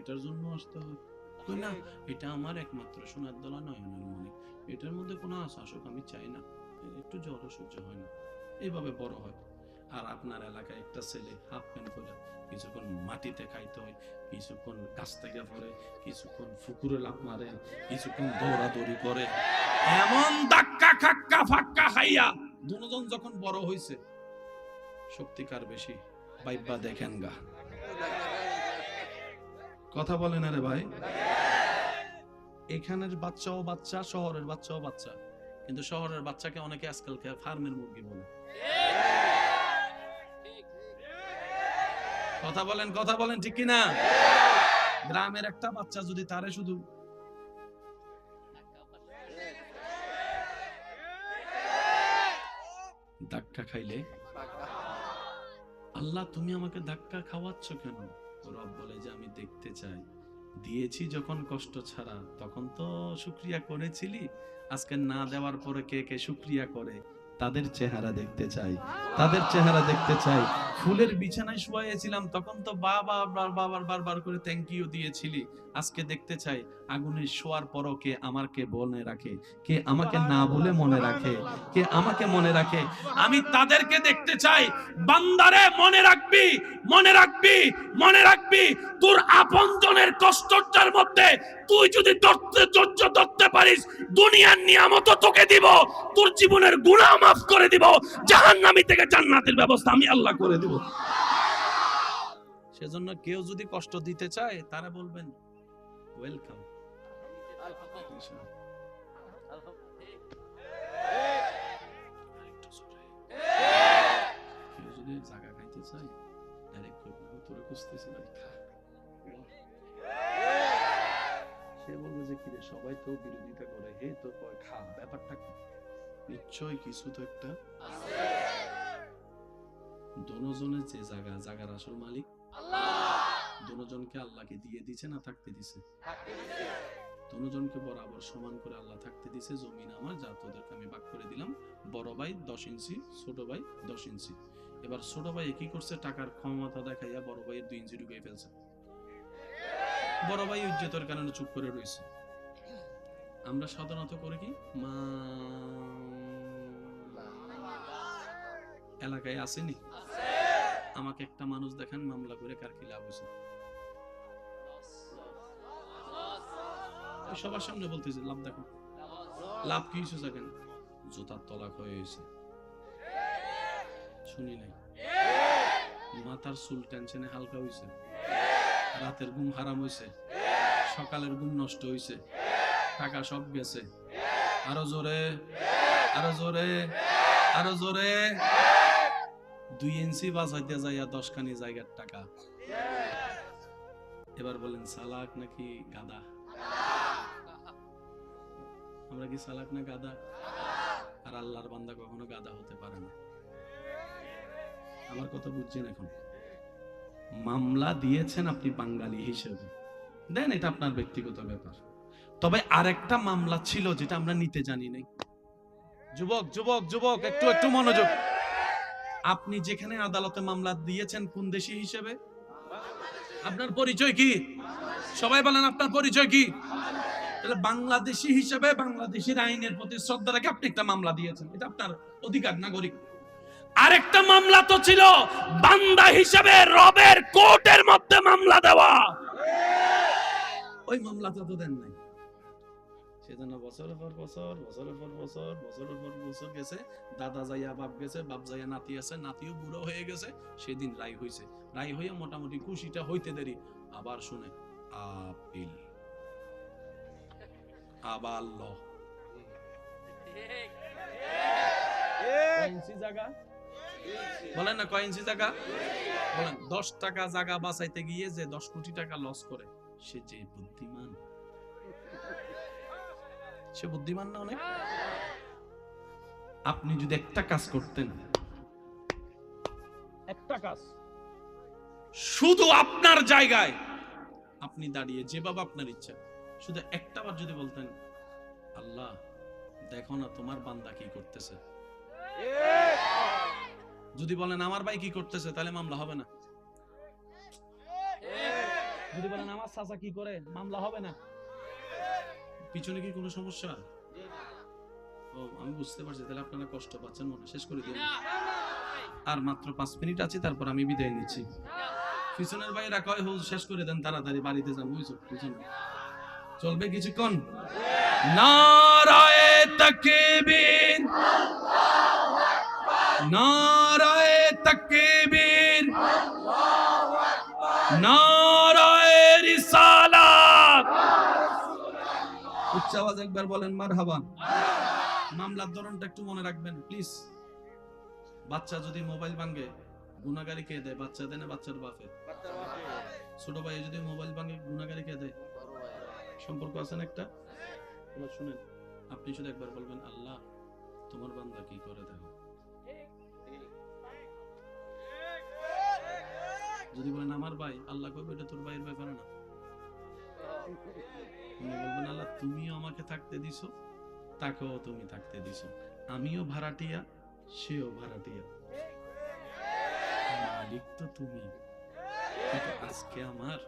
এটার জন্য আসতে হয়। কই না, এটা আমার একমাত্র সোনার দলা নয়নের মণি, এটার মধ্যে কোনো আসুক আমি চাই না, একটু জ্বর সহ্য হয় না, এইভাবে বড় হয়। আর আপনার এলাকায় একটা ছেলে হাফ প্যান্ট পরে কিছুক্ষণ মাটিতে খাইতে হয়, কিছুক্ষণ গাছ থেকে পড়ে, কিছুক্ষণ পুকুরে লাফ মারে, কিছুক্ষণ দৌড়াদৌড়ি করে, এমন ধাক্কা খাক্কা ফাক্কা খাইয়া দুজন যখন বড় হইছে, শক্তিকার বেশি বাইবা দেখেন গা। কথা বলেন আরে ভাই, এখানের বাচ্চাও বাচ্চা, শহরের বাচ্চাও বাচ্চা, কিন্তু শহরের বাচ্চাকে অনেকে আজকাল ফার্মের মুরগি বলে। কথা বলেন ঠিক কিনা? গ্রামের একটা বাচ্চা যদি তারে শুধু ধাক্কা খাইলে, আল্লাহ তুমি আমাকে ধাক্কা খাওয়াচ্ছ কেন? রব বলে যে আমি দেখতে চাই, দিয়েছি যখন কষ্ট ছাড়া তখন তো শুকরিয়া করেছিলি, আজকে না দেওয়ার পরে কে কে শুকরিয়া করে তাদের চেহারা দেখতে চাই, তাদের চেহারা দেখতে চাই। ফুলের বিছানায় শুয়েছিলাম তখন তো বারবার করে থ্যাংক ইউ দিয়েছিলি, আজকে দেখতে চাই আগুনে শোয়ার পরও কে আমাকে মনে রাখে, কে আমাকে না বলে মনে রাখে, কে আমাকে মনে রাখে। আমি তাদেরকে দেখতে চাই। বান্দারে মনে রাখবি, মনে রাখবি, মনে রাখবি, তোর আপনজনের কষ্টটার মধ্যে তুই যদি ধৈর্য ধরতে পারিস, দুনিয়ার নিয়ামত তোকে দিব, তোর জীবনের গুনাহ মাফ করে দিব, জাহান্নামী থেকে জান্নাতের ব্যবস্থা আমি আল্লাহ করে দিব। সেজন্য কেউ যদি কষ্ট দিতে চায় তারা বলবেন ওয়েলকাম। কেউ যদি জায়গা খাইতে চায় ডাইরেক্ট তোরে খুঁজতেছি ভাই খা, সে বলবে যে কিরে সবাই তো বিরোধিতা করে, হে তো কয় খা, ব্যাপারটা নিশ্চয়ই কিছু তো একটা আছে। দুজনের যে জায়গার আসল মালিক আল্লাহ, দুজনকে আল্লাহকে দিয়ে দিছে না থাকতে দিছে? দুজনকে বরাবর সমান করে আল্লাহ থাকতে দিছে। জমিন আমার, যা তোদেরকে আমি ভাগ করে দিলাম, বড় ভাই 10 ইঞ্চি, ছোট ভাই 10 ইঞ্চি। এবার ছোট ভাই কি করছে, টাকার ক্ষমতা দেখাইয়া বড় ভাইয়ের 2 ইঞ্চি ঢুকিয়ে ফেলছে। বড় ভাই ইজ্জতের কারণে চুপ করে রয়েছে। আমরা সাধারণত করি কি, মা এলাকায় আসেনি, আমাকে একটা মানুষ দেখেন মামলা করে কার কি লাভ হয়েছে, সবার সামনে বলতেছে লাভ দেখো, লাভ কি হয়েছে দেখেন, জুতার তলা ক্ষয় হয়েছে, শুনি নাই, মাথার চুল টেনশনে হালকা হয়েছে, রাতের ঘুম হারাম হয়েছে, সকালের ঘুম নষ্ট হয়েছে, টাকা সব গেছে, আরো জোরে, আরো জোরে, আরো জোরে, 2 ইঞ্চি বাজাইতে যাইয়া 10 খানি জায়গার টাকা। এবার বলেন চালাক নাকি গাদা? আমরা কি চালাক না গাদা? আর আল্লাহর বান্দা কখনো গাদা হতে পারে না। আমার কথা বুঝছেন? এখন মামলা দিয়েছেন আপনি বাঙালি হিসেবে, দেন, এটা আপনার ব্যক্তিগত ব্যাপার। তবে আরেকটা মামলা ছিল যেটা আমরা নিতে জানি নাই। যুবক যুবক যুবক একটু মনোযোগ। আপনি যেখানে আদালতে মামলা দিয়েছেন কোন দেশি হিসেবে? আপনার পরিচয় কি? সবাই বলেন আপনার পরিচয় কি? তাহলে বাংলাদেশি হিসেবে বাংলাদেশের আইনের প্রতি শ্রদ্ধা রেখে আপনি একটা মামলা দিয়েছেন, এটা আপনার অধিকার, নাগরিক। আরেকটা মামলা তো ছিল বান্দা হিসেবে রবের কোর্টের মধ্যে মামলা দেওয়া, ওই মামলাটা তো দেন নাই। সেজন্য বছরের পর বছর গেছে, দাদা যাইয়া বাপ গেছে, বাপ যাইয়া নাতি আছে, নাতিও বুড়ো হয়ে গেছে, সেদিন রায় হইছে, রায় হইয়া মোটামুটি খুশিটা হইতে দেরি, আবার শুনে আপিল, আবার ল। কয় ইঞ্চি জায়গা বলেন না, কয় ইঞ্চি জায়গা বলেন? 10 টাকা জায়গা বাঁচাইতে গিয়ে যে 10 কোটি টাকা লস করে, সে যে বুদ্ধিমান, সে বুদ্ধিমান না অনেক? আপনি যদি একটা কাজ করতেন, একটা কাজ শুধু আপনার জায়গায় আপনি দাঁড়িয়ে যেভাবে আপনার ইচ্ছা, শুধু একটা বার যদি বলতেন, আল্লাহ দেখো না তোমার বান্দা কি করতেছে, যদি বলেন আমার ভাই কি করতেছে, তাহলে মামলা হবে না। যদি বলেন আমার চাচা কি করে, মামলা হবে না। পিছনে কি কোনো সমস্যা? ও আমি বুঝতে পারছি, তাহলে আপনারা কষ্ট পাচ্ছেন মনে। শেষ করে দিন, আর মাত্র 5 মিনিট আছে, তারপর আমি বিদায় নিচ্ছি। পিছনের ভাইরা কয় হুজুর শেষ করে দেন, তাড়াতাড়ি বাড়িতে যান। বুঝছো, পিছনে চলবে কিছুক্ষণ। নারায়ে তাকবীর, নারায়ে তাকবীর, নারায়ে রিসালাত। উচ্চ আওয়াজ একবার বলেন মারহাবা। মামলার ধরনটা একটু মনে রাখবেন প্লিজ। বাচ্চা যদি মোবাইল ভাঙে, গুনাহগারি কে দেয়? বাচ্চা দেয় না বাচ্চার বাপে? ছোট ভাই যদি মোবাইল ভাঙে, গুনাহগারি কে দেয়? সম্পর্ক আছে না একটা? এবার শুনেন, আপনি শুধু একবার বলবেন, আল্লাহ তোমার বান্দা কি করে দেখো। যদি বলেন আমার ভাই, আল্লাহ কইবে এটা তোর ভাইয়ের ব্যাপার না। উনি বলবেন, আল্লাহ তুমিও আমাকে থাকতে দিছো, তাকেও তুমি থাকতে দিছো, আমিও ভাড়াটিয়া, সেও ভাড়াটিয়া, মালিক তো তুমি। কিন্তু আজকে আমার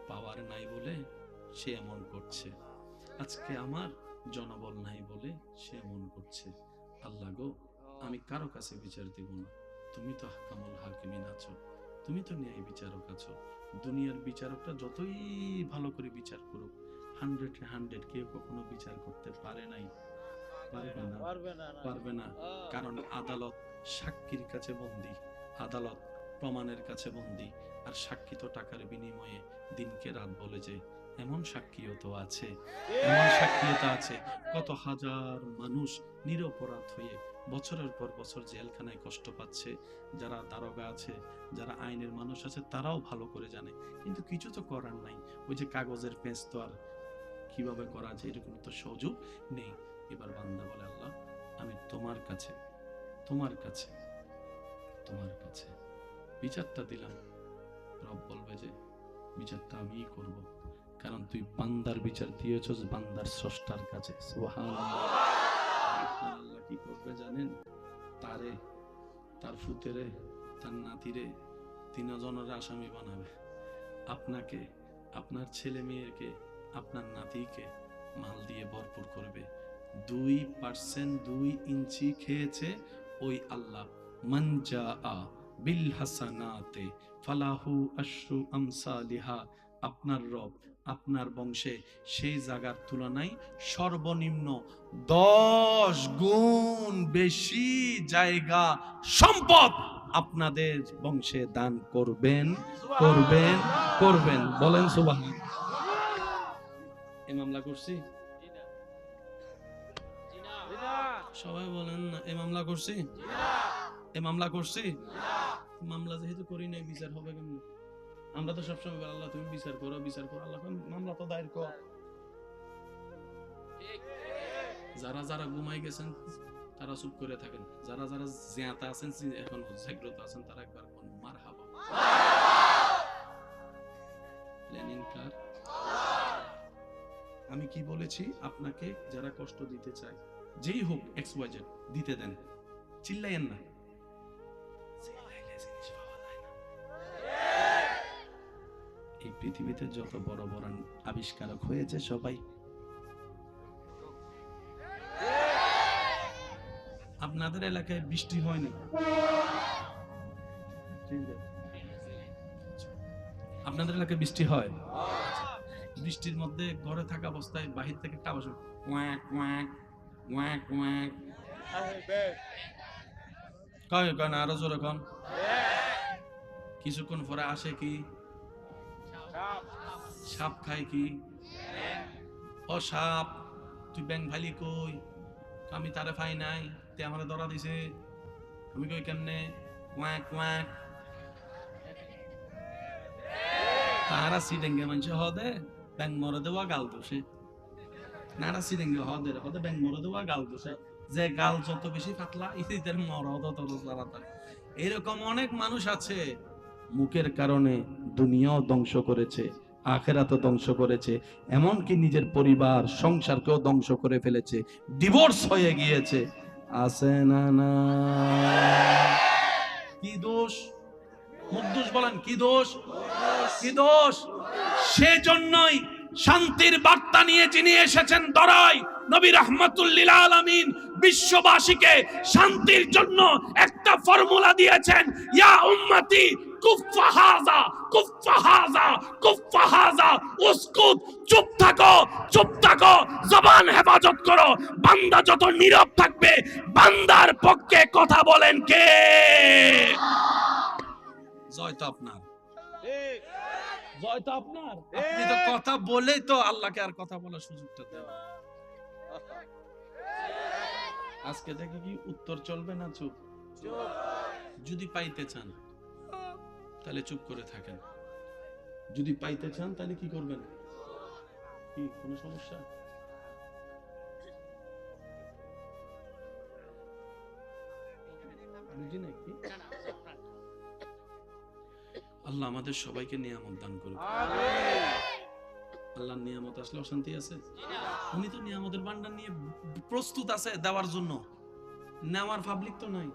পাওয়ার নাই বলে সে এমন করছে, আজকে আমার জনবল নাই বলে সে এমন করছে। আল্লাহ গো, আমি কারো কাছে বিচার দিব না, তুমি তো হাকামুল হাকিমিন আছো, তুমি তো ন্যায় বিচারক আছো। দুনিয়ার বিচারকরা যতই ভালো করে বিচার করুক, 100 কেউ কখনো বিচার করতে পারে নাই, পারবে না। কারণ আদালত সাক্ষীর কাছে বন্দী, আদালত প্রমাণের কাছে বন্দী। আর সাক্ষী তো টাকার বিনিময়ে দিনকে রাত বলে যে, এমন সাক্ষীও তো আছে, এমন সাক্ষীও তো আছে। কত হাজার মানুষ নিরপরাধ হয়ে বছরের পর বছর জেলখানায় কষ্ট পাচ্ছে। যারা দারোগা আছে, যারা আইনের মানুষ আছে, তারাও ভালো করে জানে, কিন্তু কিছু তো করার নাই। ওই যে কাগজের পেঁচ তো আর কিভাবে করা যায় এরকম তো সুযোগ নেই। এবার বান্দা বলে, আল্লাহ আমি তোমার কাছে, তোমার কাছে, তোমার কাছে বিচারটা দিলাম। রব বলবে যে বিচারটা আমিই করব, কারণ তুই বান্দার বিচার দিয়েছস বান্দার স্রষ্টার কাছে। সুবহানাল্লাহ। আল্লাহ কি করবে জানেন? তারে, তার ফুতেরে, তার নাতিরে, তিনজনের আসামি বানাবে। আপনাকে, আপনার ছেলে মেয়েকে, আপনার নাতিকে মাল দিয়ে ভরপুর করবে। 2% 2 ইঞ্চি খেয়েছে ওই আল্লাহ, মান জাআ বিল হাসানাতে ফালাহু আশরু আমসালিহা। আপনার রব আপনার বংশে সেই জায়গার তুলনায় সর্বনিম্ন 10 গুণ বেশি জায়গা সম্পদ আপনাদের বংশে দান করবেন, করবেন, করবেন। বলেন সুবহানাল্লাহ। এই মামলা করছি, সবাই বলেন না। এই মামলা করছি, এই মামলা করছি। মামলা যেহেতু করি নাই, বিচার হবে কেমন? আমরা তো সবসময় বলি, আল্লাহ তুমি বিচার করো, বিচার করো। আল্লাহ মামলা তো দায়ের কর। যারা যারা ঘুমাই গেছেন তারা চুপ করে থাকেন, যারা যারা জ্ঞাতা আছেন, এখন জাগ্রত আছেন, তারা একবার কোন মারহাবা। প্ল্যানিং কার? আমি কি বলেছি? আপনাকে যারা কষ্ট দিতে চায়, যেই হোক XYZ, দিতে দেন, চিল্লাইয়েন না। এই পৃথিবীতে যত বড় বড় আবিষ্কারক হয়েছে সবাই আপনাদের এলাকায় বৃষ্টি হয়নি, আপনাদের এলাকায় বৃষ্টি হয়? বৃষ্টির মধ্যে ঘরে থাকা অবস্থায় বাহির থেকে একটা আওয়াজ, ওয়াক ওয়াক ওয়াক ওয়াক। কয় কয় না, আরো জোরে কন। কিছুক্ষণ পরে আসে কি? সাপ খায় কি? ও সাপ, তুই ব্যাং ভাইলি কই? আমি তারে পাই নাই, তে আমারে ধরা দিছে। আমি কই কেমনে? Quack quack. তারা সিডেঙ্গে মানুষ হদে ব্যাং মরে দেওয়া গাল দোষে। নারা সিডেঙ্গে হদে ব্যাং মরে দেওয়া গাল দোষে। যে গাল যত বেশি পাতলা ইতিদের মরদ তত তাড়াতাড়ি। এরকম অনেক মানুষ আছে মুখের কারণে দুনিয়াও ধ্বংস করেছে, আখেরাতও ধ্বংস করেছে, এমনকি নিজের পরিবার সংসারকেও ধ্বংস করে ফেলেছে, ডিভোর্স হয়ে গিয়েছে। আছে না না? কি দোষ? মুদ্দুস বলেন কি দোষ? কি দোষ? সেজন্যই শান্তির বার্তা নিয়ে যিনি এসেছেন দরাই নবী রাহমাতুল লিল আলামিন বিশ্ববাসীকে শান্তির জন্য একটা ফর্মুলা দিয়েছেন, ইয়া উম্মতি কুফা হাযা কুফা হাযা কুফা হাযা উসকুত। চুপ থাকো, চুপ থাকো, জবান হেফাজত করো। বান্দা যত নীরব থাকবে বান্দার পক্ষে কথা বলেন কে? জয় তো আপনার, জয় তো আপনার। আপনি তো কথা বলেই তো আল্লাহকে আর কথা বলার সুযোগটা দেওয়া। আজকে দেখি কি উত্তর চলবে না চুপ? যদি পাইতে চান তাহলে চুপ করে থাকেন, যদি পাইতে চান তাহলে কি করবেন? কি কোনো সমস্যা? বুঝি না কি? আল্লাহ আমাদের সবাইকে নিয়ামত দান করুন। আল্লাহর নিয়ামত আসলে অশান্তি আছে? উনি তো নিয়ামতের ভান্ডার নিয়ে প্রস্তুত আছে দেওয়ার জন্য, নেওয়ার পাবলিক তো নাই।